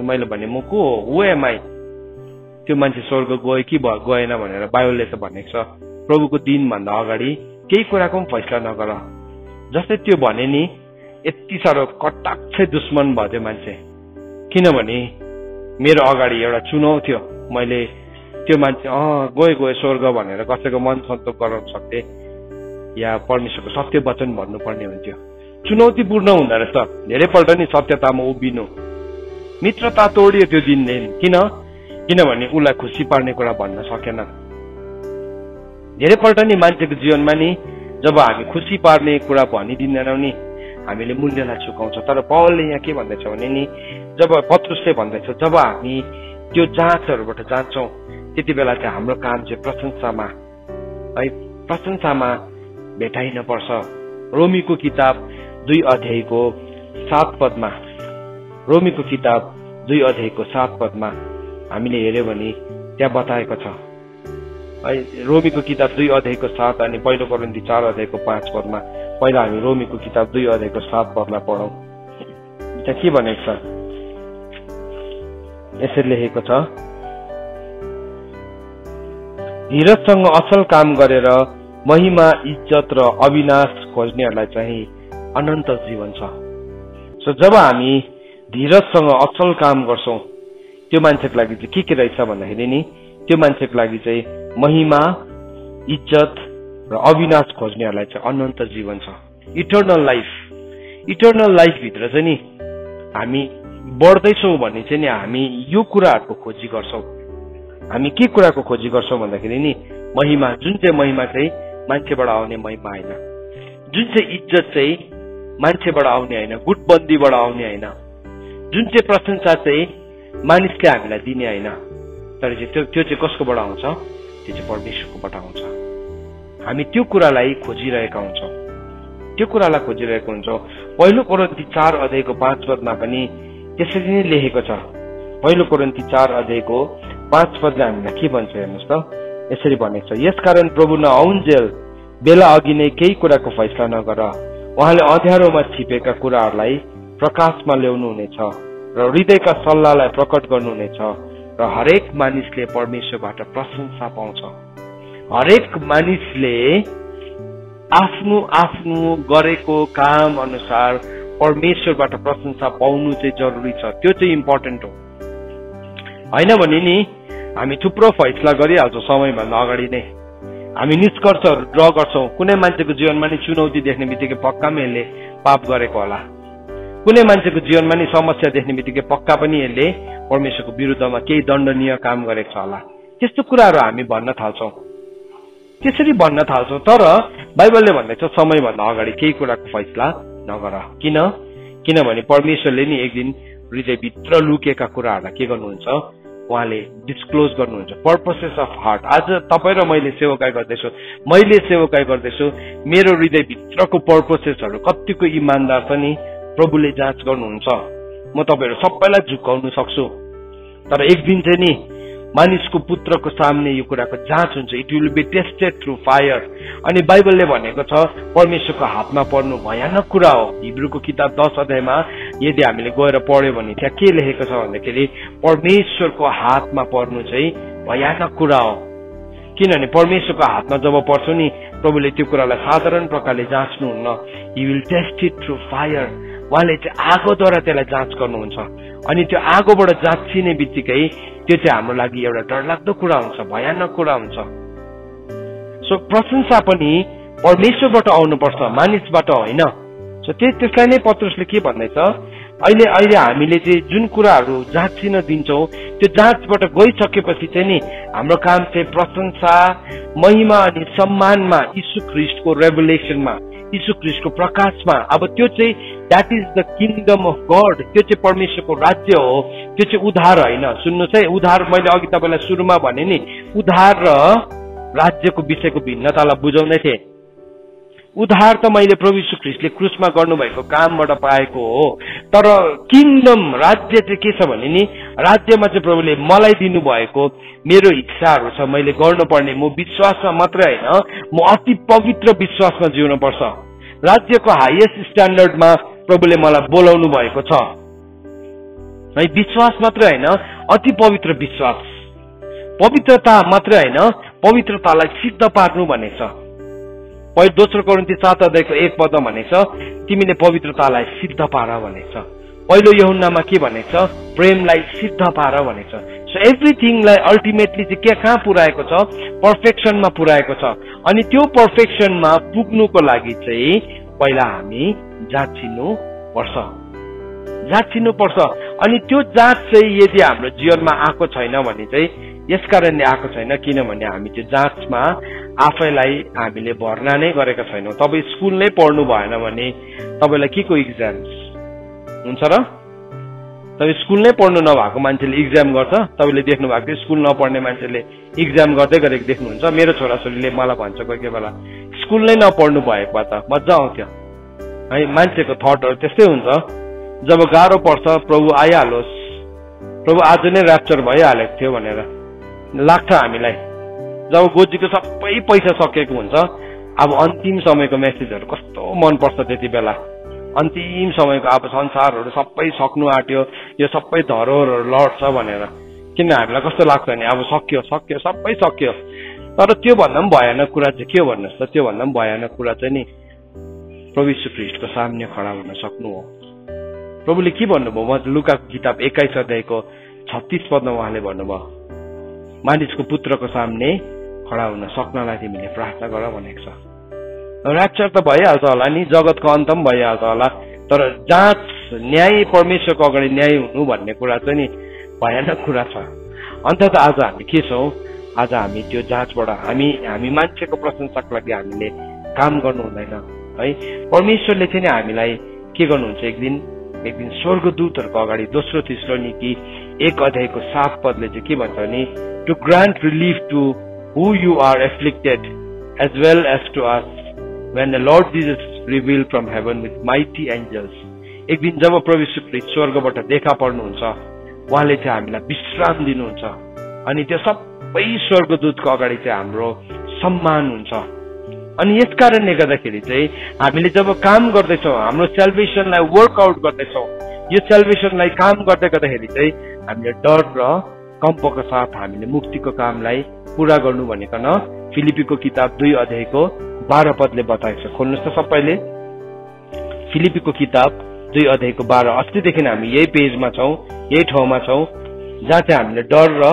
मैले भने म को हो एम आई त्यो मान्छे स्वर्ग गयो कि गएन भनेर बाइबलले त भनेको छ प्रभुको दिनभन्दा अगाडि केही कुराको पनि फैसला नगर। जस्तै त्यो भने नि यति साह्रो कटाक्ष दुश्मन भयो त्यो मान्छे किनभने मेरो अगाडि एउटा चुनाव थियो मैले त्यो मान्छे गयो स्वर्ग भनेर कसैको मन सन्तोष गराउन सक्थे या परमेश्वरको सत्य वचन भन्नुपर्ने हुन्थ्यो। चुनौतीपूर्ण हुँदो रहेछ धेरैपल्ट नि सत्यतामा उभिनु। मित्रता तोडियो त्यो दिनले किनभने उसलाई खुसी पार्ने कुरा भन्न सकेन। धेरैपल्ट नि मान्छेको जीवनमा नि जब हामी खुसी पार्ने कुरा भनिदिँदैनौँ नि हामीले मूल्यलाई चुकाउँछ। तर पौलले यहाँ के भन्दैछ भने नि जब पत्रुसले भन्दैछ जब हामी त्यो जाँचहरूबाट जान्छौँ त्यति बेला चाहिँ हाम्रो काम चाहिँ प्रशंसामा भेटाइन पर्छ। रोमीको किताब 2 अध्यायको 7 पदमा हामीले हेर्यो भने त्यहाँ बताएको छ। रोमीको किताब 2 अध्यायको 7 अनि पहिलो कोरिन्थी 4 अध्यायको 5 पदमा पहिला हामी रोमीको किताब 2 अध्यायको 7 पदलाई पढौँ। त्यहाँ के भनेको छ यसरी लेखेको छ धीरजसँग असल काम गरेर महिमा इज्जत र अविनाश खोज्नेहरूलाई चाहिँ अनन्त जीवन छ। सो जब हामी धीरजसँग असल काम गर्छौँ त्यो मान्छेको लागि चाहिँ के रहेछ भन्दाखेरि नि त्यो मान्छेको लागि चाहिँ महिमा इज्जत र अविनाश खोज्नेहरूलाई चाहिँ अनन्त जीवन छ। इटर्नल लाइफ भित्र चाहिँ नि हामी बढ्दैछौँ भने चाहिँ नि हामी यो कुराहरूको खोजी गर्छौँ। हामी के कुराको खोजी गर्छौँ भन्दाखेरि नि महिमा, जुन चाहिँ महिमा चाहिँ मान्छेबाट आउने महिमा होइन, जुन चाहिँ इज्जत चाहिँ मान्छेबाट आउने होइन, गुटबन्दीबाट आउने होइन, जुन चाहिँ प्रशंसा चाहिँ मानिसले हामीलाई दिने होइन, तर त्यो चाहिँ कसकोबाट आउँछ? त्यो चाहिँ परमेश्वरकोबाट आउँछ। हामी त्यो कुरालाई खोजिरहेका हुन्छौँ। पहिलो कोरिन्थी 4 अध्यायको 5 पदमा पनि त्यसरी नै लेखेको छ। पहिलो कोरिन्थी 4 अध्यायको 5 पदले हामीलाई के भन्छ हेर्नुहोस् त, यसरी भनेको छ, यसकारण प्रभु नआउन्जेल बेला अघि नै केही कुराको फैसला नगर, उहाँले अँध्यारोमा छिपेका कुराहरूलाई प्रकाशमा ल्याउनु हुनेछ र हृदयका सल्लाहलाई प्रकट गर्नुहुनेछ र हरेक मानिसले परमेश्वरबाट प्रशंसा पाउँछ। हरेक मानिसले आफ्नो आफ्नो गरेको काम अनुसार परमेश्वरबाट प्रशंसा पाउनु चाहिँ जरुरी छ। त्यो चाहिँ इम्पोर्टेन्ट हो। होइन भने नि हामी थुप्रो फैसला गरिहाल्छौँ समयभन्दा अगाडि नै। हामी निष्कर्षहरू ड्र गर्छौँ। कुनै मान्छेको जीवनमा नि चुनौती देख्ने बित्तिकै पक्का यसले पाप गरेको होला, कुनै मान्छेको जीवनमा नि समस्या देख्ने बित्तिकै पक्का पनि यसले परमेश्वरको विरुद्धमा केही दण्डनीय काम गरेको छ होला। त्यस्तो कुराहरू हामी भन्न थाल्छौँ, त्यसरी भन्न थाल्छौँ। तर बाइबलले भन्दैछ समयभन्दा अगाडि केही कुराको फैसला नगर। किनभने परमेश्वरले नि एक दिन हृदयभित्र लुकेका कुराहरूलाई के गर्नुहुन्छ, उहाँले डिस्क्लोज गर्नुहुन्छ। Purposes of heart. आज तपाईँ र मैले सेवकाई गर्दैछु, मेरो हृदयभित्रको पर्पसेसहरू कतिको इमान्दार छ नि प्रभुले जाँच गर्नुहुन्छ। म तपाईँहरू सबैलाई झुकाउन सक्छु, तर एक दिन चाहिँ नि मानिसको पुत्रको सामने यो कुराको जाँच हुन्छ। It will be tested through fire. अनि बाइबलले भनेको छ परमेश्वरको हातमा पर्नु भयानक कुरा हो। हिब्रूको किताब 10 अध्यायमा यदि हामीले गएर पढ्यो भने त्यहाँ के लेखेको छ भन्दाखेरि परमेश्वरको हातमा पर्नु चाहिँ भयानक कुरा हो। किनभने परमेश्वरको हातमा जब पर्छौ नि प्रभुले त्यो कुरालाई साधारण प्रकारले जाँच्नुहुन्न। He will test it through fire. उहाँले चाहिँ आगोद्वारा त्यसलाई जाँच गर्नुहुन्छ अनि त्यो आगोबाट जाँचिने बित्तिकै त्यो चाहिँ हाम्रो लागि एउटा डरलाग्दो कुरा हुन्छ, भयानक कुरा हुन्छ। सो प्रशंसा पनि परमेश्वरबाट आउनुपर्छ, मानिसबाट होइन। सो त्यसलाई नै पत्रुसले के भन्दैछ, अहिले हामीले चाहिँ जुन कुराहरू जाँचिन दिन्छौँ त्यो जाँचबाट गइसकेपछि चाहिँ नि हाम्रो काम चाहिँ प्रशंसा, महिमा अनि सम्मानमा यीशु ख्रीष्टको रेभुलेसनमा, यीशु ख्रीष्टको प्रकाशमा। अब त्यो चाहिँ that is the kingdom of God. त्यो चाहिँ परमेश्वरको राज्य हो। त्यो चाहिँ उद्धार होइन। सुन्नुहोस् है, उद्धार मैले अघि तपाईँलाई सुरुमा भने नि उद्धार र राज्यको विषयको भिन्नतालाई बुझाउँदै थिएँ। उद्धार त मैले प्रभु यीशु ख्रीष्टले क्रुसमा गर्नुभएको कामबाट पाएको हो, तर किङडम राज्य चाहिँ के छ भने नि राज्यमा चाहिँ प्रभुले मलाई दिनुभएको मेरो इच्छाहरू छ, मैले गर्नुपर्ने। म विश्वासमा मात्रै होइन, म अति पवित्र विश्वासमा जिउनु पर्छ। राज्यको हाइएस्ट स्ट्यान्डर्डमा प्रभुले मलाई बोलाउनु भएको छ है। विश्वास मात्रै होइन, अति पवित्र विश्वास। पवित्रता मात्रै होइन, पवित्रतालाई सिद्ध पार्नु भनेको छ। पहिलो दोस्रो कोरिन्थी 7:1 भनेको छ तिमीले पवित्रतालाई सिद्ध पार भनेको छ। पहिलो यूहन्नामा के भनेको छ, प्रेमलाई सिद्ध पार भनेको छ। सो एभ्रिथिङलाई अल्टिमेटली चाहिँ के कहाँ पुर्याएको छ, पर्फेक्सनमा पुर्याएको छ। अनि त्यो पर्फेक्सनमा पुग्नुको लागि चाहिँ पहिला हामी जाँचिनु पर्छ। अनि त्यो जाँच चाहिँ यदि हाम्रो जीवनमा आएको छैन भने चाहिँ यस कारणले आएको छैन किनभने हामी त्यो जाँचमा आफैलाई हामीले भर्ना नै गरेका छैनौँ। तपाईँ स्कुल नै पढ्नु भएन भने तपाईँलाई के को इक्जाम्स हुन्छ र? तपाईँ स्कुल नै पढ्नु नभएको मान्छेले इक्जाम गर्छ। तपाईँले देख्नु भएको थियो स्कुल नपढ्ने मान्छेले इक्जाम गर्दै गरेको देख्नुहुन्छ। मेरो छोराछोरीले मलाई भन्छ कोही कोही बेला स्कुल नै नपढ्नु भएको भए त मजा आउँथ्यो है। मान्छेको थटहरू त्यस्तै हुन्छ। जब गाह्रो पर्छ प्रभु आइहालोस्, प्रभु आज नै ऱ्याप्चर भइहालेको थियो भनेर लाग्छ हामीलाई। जब गोजीको सबै पैसा सकिएको हुन्छ, अब अन्तिम समयको मेसेजहरू कस्तो मनपर्छ त्यति बेला। अन्तिम समयको अब संसारहरू सबै सक्नु आँट्यो, यो सबै धरोहरहरू लड्छ भनेर। किन हामीलाई कस्तो लाग्छ भने अब सक्यो सबै सक्यो। तर त्यो भन्दा पनि भयानक कुरा चाहिँ के हो भन्नुहोस् त? त्यो भन्दा पनि भयानक कुरा चाहिँ नि प्रभु यीशु ख्रीष्टको सामने खडा हुन सक्नु हो। प्रभुले के भन्नुभयो? म लुकाको किताब 21:36 उहाँले भन्नुभयो, मानिसको पुत्रको सामने खडा हुन सक्नलाई तिमीले प्रार्थना गर भनेको छ। ऱ्याप्चर त भइहाल्छ होला नि, जगतको अन्त पनि भइहाल्छ होला, तर जाँच न्याय परमेश्वरको अगाडि न्याय हुनु भन्ने कुरा चाहिँ नि भयानक कुरा छ। अन्तत आज हामी के छौँ? आज हामी त्यो जाँचबाट हामी मान्छेको प्रशंसाको लागि हामीले काम गर्नु हुँदैन है। परमेश्वरले चाहिँ नि हामीलाई के गर्नुहुन्छ, एक दिन स्वर्गदूतहरूको अगाडि 2 थिस्सलुनिकी 1:7 चाहिँ के भन्छ भने to grant relief to who you are afflicted as well as to us when the Lord Jesus revealed from heaven with mighty angels। एक दिन जब प्रभु यीशु ख्रीष्ट स्वर्गबाट देखा पर्नुहुन्छ, उहाँले चाहिँ हामीलाई विश्राम दिनुहुन्छ अनि त्यो सबै स्वर्गदूतको अगाडि चाहिँ हाम्रो सम्मान हुन्छ। अनि यस कारणले गर्दाखेरि चाहिँ हामीले जब काम गर्दैछौँ, हाम्रो सेल्भेसनलाई वर्कआउट गर्दैछौँ, यो सेल्भेसनलाई काम गर्दाखेरि चाहिँ हामीले डर र कम्पको साथ हामीले मुक्तिको कामलाई पूरा गर्नु भनेकन फिलिपीको किताब 2:12 बताएको छ। खोल्नुहोस् त सबैले फिलिपीको किताब 2:12। अस्तिदेखि हामी यही पेजमा छौँ, यही ठाउँमा छौँ जहाँ चाहिँ हामीले डर र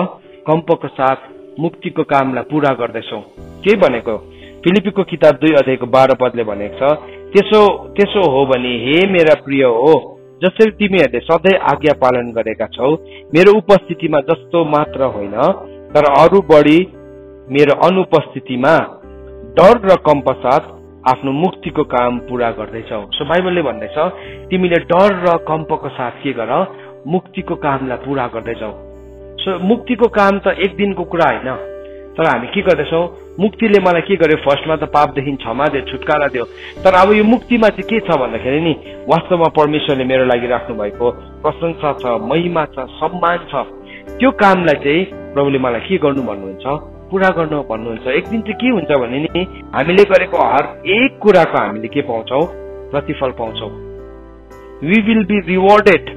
कम्पको साथ मुक्तिको कामलाई पूरा गर्दैछौँ। के भनेको? फिलिपीको किताब 2:12 भनेको छ, त्यसो हो भने हे मेरा प्रिय हो, जसरी तिमीहरूले सधैँ आज्ञा पालन गरेका छौ, मेरो उपस्थितिमा जस्तो मात्र होइन तर अरू बढी मेरो अनुपस्थितिमा डर र कम्प साथ आफ्नो मुक्तिको काम पूरा गर्दैछौ। सो बाइबलले भन्दैछ तिमीले डर र कम्पको साथ के गर, मुक्तिको कामलाई पूरा गर्दैछौ। सो मुक्तिको काम त एक दिनको कुरा होइन, तर हामी के गर्दैछौँ? मुक्तिले मलाई के गर्यो? फर्स्टमा त पापदेखि क्षमा दियो, छुटकारा दियो। तर अब यो मुक्तिमा चाहिँ के छ भन्दाखेरि नि वास्तवमा परमेश्वरले मेरो लागि राख्नु भएको प्रशंसा छ, महिमा छ, सम्मान छ। त्यो कामलाई चाहिँ प्रभुले मलाई के गर्नु भन्नुहुन्छ? पूरा गर्नु भन्नुहुन्छ। एक दिन चाहिँ के हुन्छ भने नि हामीले गरेको हर एक कुराको हामीले के पाउँछौँ? प्रतिफल पाउँछौँ। We will be rewarded.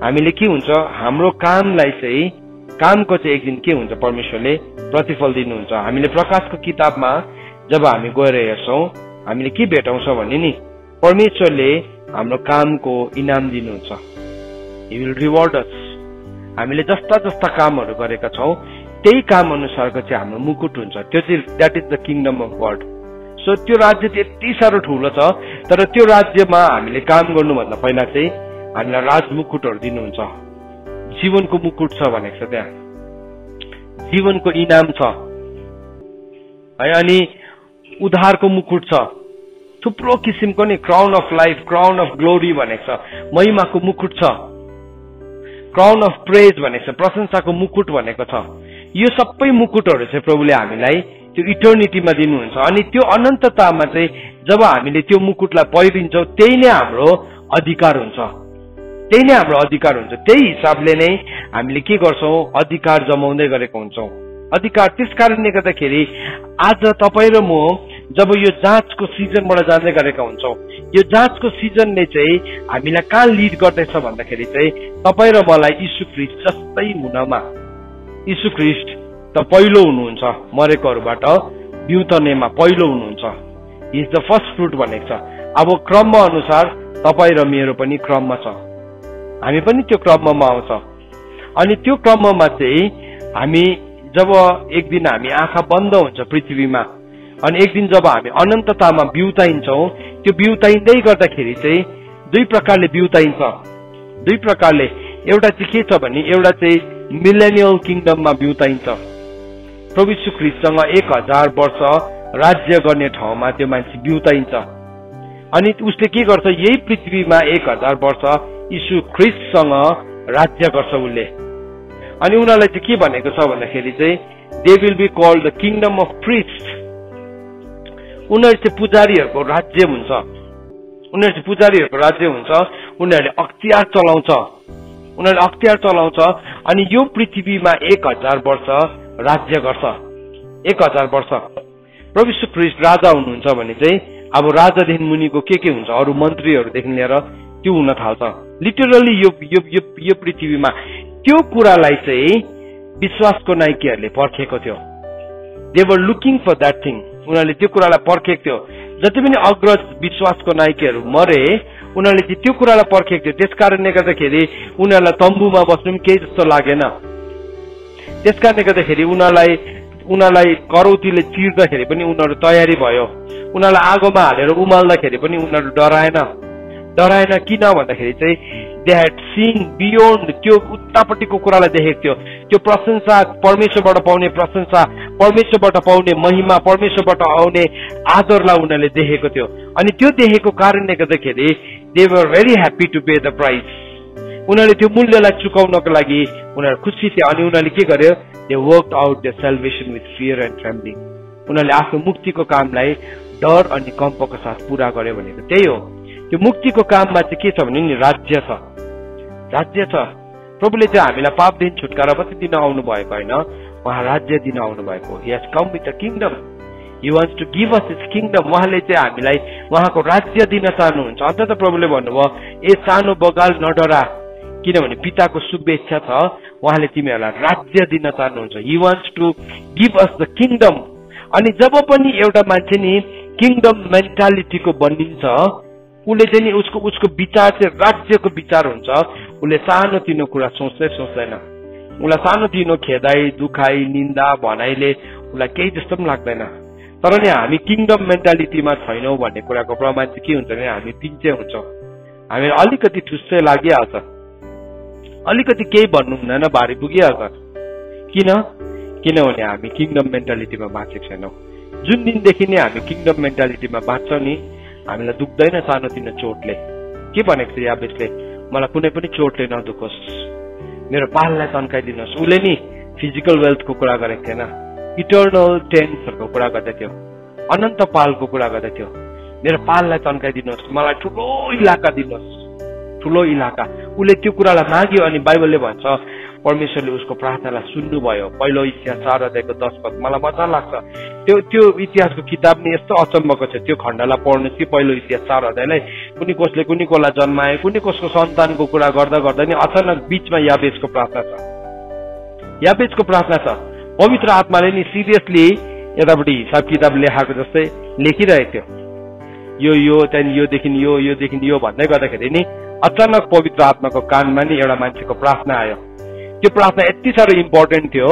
हामीले के हुन्छ, हाम्रो कामलाई चाहिँ, कामको चाहिँ एक दिन के हुन्छ, परमेश्वरले प्रतिफल दिनुहुन्छ। हामीले प्रकाशको किताबमा जब हामी गएर हेर्छौँ, हामीले के भेटाउँछ भने नि, परमेश्वरले हाम्रो कामको इनाम दिनुहुन्छ। ही विल रिवार्ड अस। हामीले जस्ता जस्ता कामहरू गरेका छौँ त्यही काम अनुसारको चाहिँ हाम्रो मुकुट हुन्छ। त्यो चाहिँ that is the kingdom of God. So त्यो राज्य चाहिँ यति साह्रो ठुलो छ, तर त्यो राज्यमा हामीले काम गर्नुभन्दा पहिला चाहिँ हामीलाई राजमुकुटहरू दिनुहुन्छ। जीवनको मुकुट छ भनेको छ त्यहाँ, जीवनको इनाम छ है, अनि उद्धारको मुकुट छ, थुप्रो किसिमको नि, crown of life, crown of glory भनेको छ, महिमाको मुकुट छ, क्राउन अफ प्रेज भनेको छ, प्रशंसाको मुकुट भनेको छ। यो सबै मुकुटहरू चाहिँ प्रभुले हामीलाई त्यो इटर्निटीमा दिनुहुन्छ। अनि त्यो अनन्ततामा चाहिँ जब हामीले त्यो मुकुटलाई पहिरिन्छौँ, त्यही नै हाम्रो अधिकार हुन्छ, त्यही नै हाम्रो अधिकार हुन्छ। त्यही हिसाबले नै हामीले के गर्छौँ, अधिकार जमाउँदै गरेको हुन्छौँ। अधिकार त्यस कारणले गर्दाखेरि आज तपाईँ र म जब यो जाँचको सिजनबाट जाँदै गरेका हुन्छौँ, यो जाँचको सिजनले चाहिँ हामीलाई कहाँ लिड गर्दैछ भन्दाखेरि चाहिँ तपाईँ र मलाई यीशु ख्रीष्ट जस्तै हुनमा, यीशु ख्रीष्ट त पहिलो हुनुहुन्छ, मरेकोहरूबाट बिउतनेमा पहिलो हुनुहुन्छ। इज द फर्स्ट फ्रुट भनेको छ। अब क्रम अनुसार तपाईँ र मेरो पनि क्रममा छ, हामी पनि त्यो क्रममा आउँछ। अनि त्यो क्रममा चाहिँ हामी जब एक दिन हामी आँखा बन्द हुन्छ पृथ्वीमा, अनि एक दिन जब हामी अनन्ततामा बिउताइन्छौँ, त्यो बिउताइँदै गर्दाखेरि चाहिँ दुई प्रकारले बिउताइन्छ। दुई प्रकारले, एउटा चाहिँ के छ भने, एउटा चाहिँ मिलेनियल किङडममा बिउताइन्छ। प्रभु यीशु ख्रीष्टसँग 1000 वर्ष राज्य गर्ने ठाउँमा त्यो मान्छे बिउताइन्छ। अनि उसले के गर्छ, यही पृथ्वीमा 1000 वर्ष यीशु ख्रीष्टसँग राज्य गर्छ उसले। अनि उनीहरूलाई चाहिँ के भनेको छ भन्दाखेरि चाहिँ they will be called the kingdom of priest. उनीहरू चाहिँ पुजारीहरूको राज्य हुन्छ, उनीहरू चाहिँ पुजारीहरूको राज्य हुन्छ। उनीहरूले अख्तियार चलाउँछ, उनीहरूले अख्तियार चलाउँछ। अनि यो पृथ्वीमा 1000 वर्ष राज्य गर्छ, 1000 वर्ष। प्रभु यीशु ख्रीष्ट राजा हुनुहुन्छ भने चाहिँ अब राजादेखि मुनिको के हुन्छ, अरू मन्त्रीहरूदेखि लिएर त्यो हुन थाल्छ। लिटरली यो पृथ्वीमा त्यो कुरालाई चाहिँ विश्वासको नायकीहरूले पर्खेको थियो। They were looking for that thing. उनीहरूले त्यो कुरालाई पर्खेको थियो। जति पनि अग्रज विश्वासको नायकीहरू मरे, उनीहरूले चाहिँ त्यो कुरालाई पर्खेको थियो। त्यस कारणले गर्दाखेरि उनीहरूलाई तम्बुमा बस्नु पनि केही जस्तो लागेन। त्यस कारणले गर्दाखेरि उनीहरूलाई करौतीले चिर्दाखेरि पनि उनीहरू तयारी भयो। उनीहरूलाई आगोमा हालेर उमाल्दाखेरि पनि उनीहरू डराएन। किन भन्दाखेरि चाहिँ दे ह्याड सीन बियोन्ड, त्यो उतापट्टिको कुरालाई देखेको थियो। त्यो प्रशंसा, परमेश्वरबाट पाउने प्रशंसा, परमेश्वरबाट पाउने महिमा, परमेश्वरबाट आउने आदरलाई उनीहरूले देखेको थियो। अनि त्यो देखेको कारणले गर्दाखेरि they were very happy to pay the price. उनीहरूले त्यो मूल्यलाई चुकाउनको लागि उनीहरू खुसी थिए। अनि उनीहरूले के गर्यो, they worked out the salvation with fear and trembling. उनीहरूले आफ्नो मुक्तिको कामलाई डर अनि कम्पको साथ पूरा गर्यो भनेको त्यही हो। त्यो मुक्तिको काममा चाहिँ के छ भने नि, राज्य छ, राज्य छ। प्रभुले चाहिँ हामीलाई पापदेखि छुटकारा मात्रै दिन आउनु भएको होइन, उहाँ राज्य दिन आउनु भएको। He has come with the kingdom, he wants to give us his kingdom. उहाँले चाहिँ हामीलाई उहाँको राज्य दिन चाहनुहुन्छ। अन्त त प्रभुले भन्नुभयो, ए सानो बगाल नडरा, किनभने पिताको शुभेच्छा छ, उहाँले तिमीहरूलाई राज्य दिन चाहनुहुन्छ। He wants to give us the kingdom. अनि जब पनि एउटा मान्छे नि किङडम मेन्टालिटीको बनिन्छ, उसले चाहिँ नि उसको विचार चाहिँ राज्यको विचार हुन्छ। उसले सानो तिनो कुरा सोच्दैन। उसलाई सानो तिनो खेदाई, दुखाई, निन्दा, भनाइले उसलाई केही जस्तो पनि लाग्दैन। तर नि हामी किङडम मेन्टालिटीमा छैनौँ भन्ने कुराको प्रमाण चाहिँ के हुन्छ भने हामी पिन्छे हुन्छौँ। हामी अलिकति ठुस्सै लागिहाल्छ, अलिकति केही भन्नु हुँदैन, भारी पुगिहाल्छ। किनभने हामी किङडम मेन्टालिटीमा बाँचेको छैनौँ। जुन दिनदेखि नै हामी किङडम मेन्टालिटीमा बाँच्छौँ नि, हामीलाई दुख्दैन सानोतिनो चोटले। के भनेको छ याबेसले, मलाई कुनै पनि चोटले नदुखोस्, मेरो पाललाई तन्काइदिनुहोस्। उसले नि फिजिकल वेल्थको कुरा गरेको थिएन, इटर्नल टेन्सहरूको कुरा गर्दै थियो, अनन्त पालको कुरा गर्दै थियो। मेरो पाललाई तन्काइदिनुहोस्, मलाई ठुलो इलाका दिनुहोस्, ठुलो इलाका। उसले त्यो कुरालाई माग्यो। अनि बाइबलले भन्छ परमेश्वरले उसको प्रार्थनालाई सुन्नुभयो। पहिलो इतिहास 4 अध्यायको 10 पद। मलाई मजा लाग्छ त्यो इतिहासको किताब नि यस्तो अचम्मको छ। त्यो खण्डलाई पढ्नुहोस् कि पहिलो इतिहास 4 अध्यायलाई, कुनै कसले कुनै कसलाई जन्माए, कुनै कसको सन्तानको कुरा गर्दा गर्दा नि अचानक बीचमा याबेजको प्रार्थना छ। याबेजको प्रार्थना छ। पवित्र आत्माले नि सिरियसली यतापट्टि हिसाब किताब लेखाएको जस्तै लेखिरहेको थियो। यो त्यहाँदेखि योदेखि यो भन्दै गर्दाखेरि नि अचानक पवित्र आत्माको कानमा नि एउटा मान्छेको प्रार्थना आयो। त्यो प्रार्थना यति साह्रो इम्पोर्टेन्ट थियो,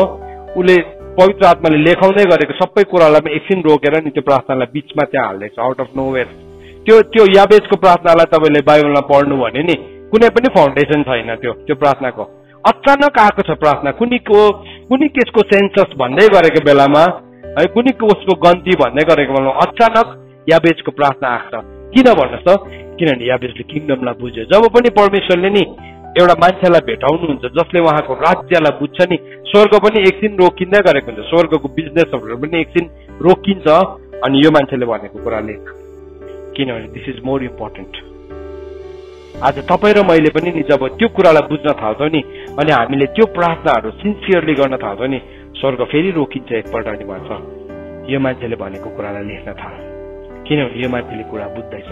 उसले पवित्र आत्माले लेखाउँदै गरेको सबै कुरालाई एकछिन रोकेर नि त्यो प्रार्थनालाई बीचमा त्यहाँ हाल्दैछ, आउट अफ नोवेयर। त्यो याबेजको प्रार्थनालाई तपाईँले बाइबलमा पढ्नु भने नि कुनै पनि फाउन्डेसन छैन त्यो प्रार्थनाको। अचानक आएको छ प्रार्थना। कुनै केसको सेन्सस भन्दै गरेको बेलामा है, कुनै कसको गन्ती भन्दै गरेको बेलामा अचानक याबेजको प्रार्थना आएको छ। किन भन्नुहोस् त? किनभने याबेजले किङडमलाई बुझ्यो। जब पनि परमेश्वरले नि एउटा मान्छेलाई भेटाउनुहुन्छ जसले उहाँको राज्यलाई बुझ्छ नि, स्वर्ग पनि एकछिन रोकिँदै गरेको हुन्छ, स्वर्गको बिजनेसहरू पनि एकछिन रोकिन्छ अनि यो मान्छेले भनेको कुरा लेख, किनभने दिस इज मोर इम्पोर्टेन्ट। आज तपाईँ र मैले पनि नि जब त्यो कुरालाई बुझ्न थाल्छौँ नि अनि हामीले त्यो प्रार्थनाहरू सिन्सियरली गर्न थाल्छौँ नि, स्वर्ग फेरि रोकिन्छ एकपल्ट अनि भन्छ यो मान्छेले भनेको कुरालाई लेख्न थाल, किनभने यो मान्छेले कुरा बुझ्दैछ।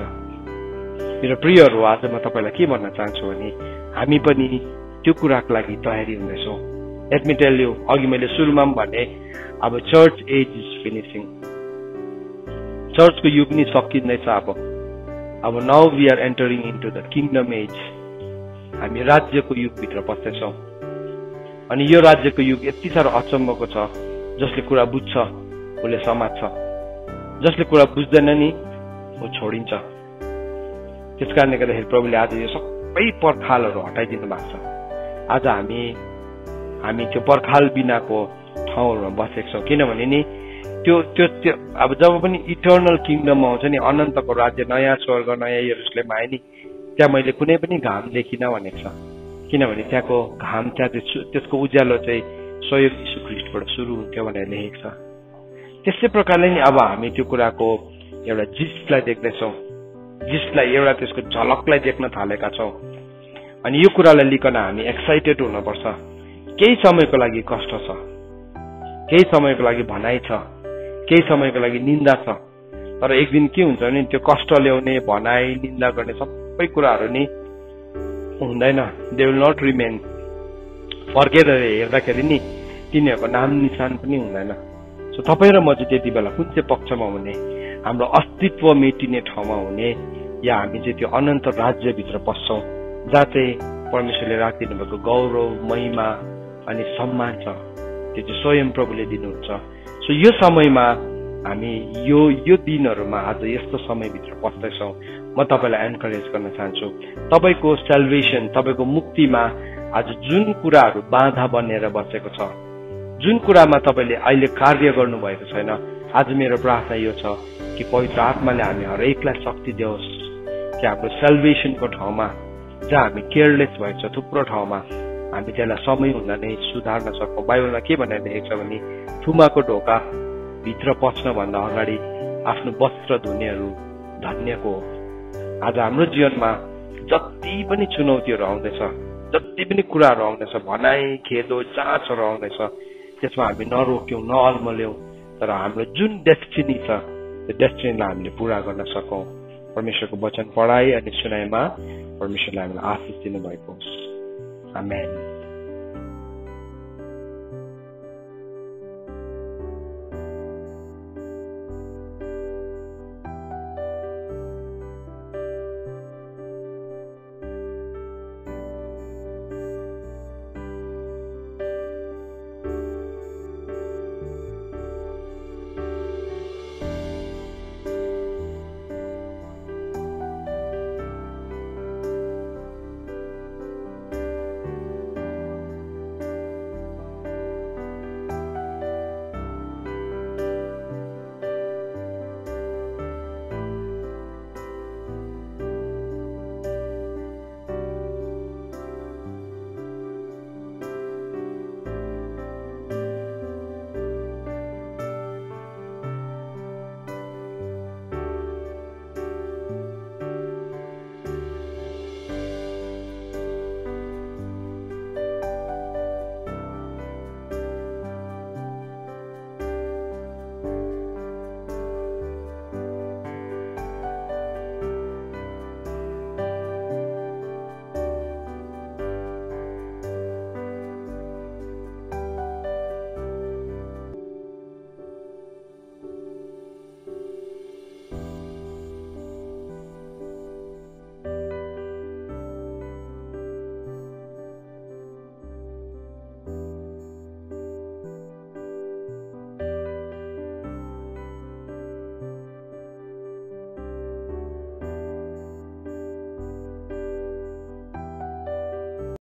मेरो प्रियहरू, आज म तपाईँलाई के भन्न चाहन्छु भने हामी पनि त्यो कुराको लागि तयारी हुँदैछौँ। लेट मी टेल यु, अघि मैले सुरुमा पनि भने अब चर्च एज इज फिनिसिङ। चर्चको युग नि सकिँदैछ। अब now we are entering into the kingdom age. हामी राज्यको युगभित्र पस्दैछौँ अनि यो राज्यको युग यति साह्रो अचम्मको छ। जसले कुरा बुझ्छ उसले समात्छ, जसले कुरा बुझ्दैन नि ऊ छोडिन्छ। त्यस कारणले गर्दाखेरि प्रभुले आज यो सबै पर्खालहरू हटाइदिनु भएको छ। आज हामी त्यो पर्खाल बिनाको ठाउँहरूमा बसेको छौँ। किनभने नि त्यो अब जब पनि इटर्नल किङडम आउँछ नि, अनन्तको राज्य, नयाँ स्वर्ग नयाँ यरुसलेम आयो नि, त्यहाँ मैले कुनै पनि घाम देखिनँ भनेको छ। किनभने त्यहाँको घाम, त्यसको उज्यालो चाहिँ स्वयं यीशु ख्रीष्टबाट सुरु हुन्थ्यो भनेर लेखेको छ। त्यस्तै प्रकारले नि अब हामी त्यो कुराको एउटा जिस्टलाई देख्दैछौँ, जिसलाई एउटा त्यसको झलकलाई देख्न थालेका छौँ। अनि यो कुरालाई लिकन हामी एक्साइटेड हुनुपर्छ। केही समयको लागि कष्ट छ, केही समयको लागि भनाइ छ, केही समयको लागि निन्दा छ, तर एक दिन के हुन्छ भने त्यो कष्ट ल्याउने, भनाइ, निन्दा गर्ने सबै कुराहरू नि हुँदैन। They will not remain. फर्केर हेर्दाखेरि नि तिनीहरूको नाम निशान पनि हुँदैन। सो तपाईँ र म चाहिँ त्यति बेला कुन चाहिँ पक्षमा हुने, हाम्रो अस्तित्व मेटिने ठाउँमा हुने, या हामी चाहिँ त्यो अनन्त राज्यभित्र पस्छौँ जहाँ चाहिँ परमेश्वरले राखिदिनु भएको गौरव, महिमा अनि सम्मान छ, त्यो चाहिँ स्वयं प्रभुले दिनुहुन्छ। सो यो समयमा हामी यो दिनहरूमा आज यस्तो समयभित्र पस्दैछौँ। म तपाईँलाई एन्करेज गर्न चाहन्छु, तपाईँको सेल्भेसन, तपाईँको मुक्तिमा आज जुन कुराहरू बाधा बनेर बसेको छ, जुन कुरामा तपाईँले अहिले कार्य गर्नुभएको छैन, आज मेरो प्रार्थना यो छ कि पवित्र आत्माले हामी हरेकलाई शक्ति दियोस् कि हाम्रो सेल्भेसनको ठाउँमा जहाँ हामी केयरलेस भएको छ थुप्रो ठाउँमा हामी त्यसलाई समय हुँदा नै सुधार्न सकौँ। बाइबलमा के भनेर लेखेको छ भने थुमाको ढोका भित्र पस्नभन्दा अगाडि आफ्नो वस्त्र धुनेहरू धन्यको हो। आज हाम्रो जीवनमा जति पनि चुनौतीहरू आउँदैछ, जति पनि कुराहरू आउँदैछ, भनाइ, खेदो, जाँचहरू आउँदैछ, त्यसमा हामी नरोक्यौँ, नअल्मल्यौँ, तर हाम्रो जुन डेस्टिनी छ त्यो डेस्टिनीलाई हामीले पुरा गर्न सकौँ। परमेश्वरको वचन पढाइ अनि सुनाइमा परमेश्वरले हामीलाई आशिष दिनुभएको होस्। आमेन।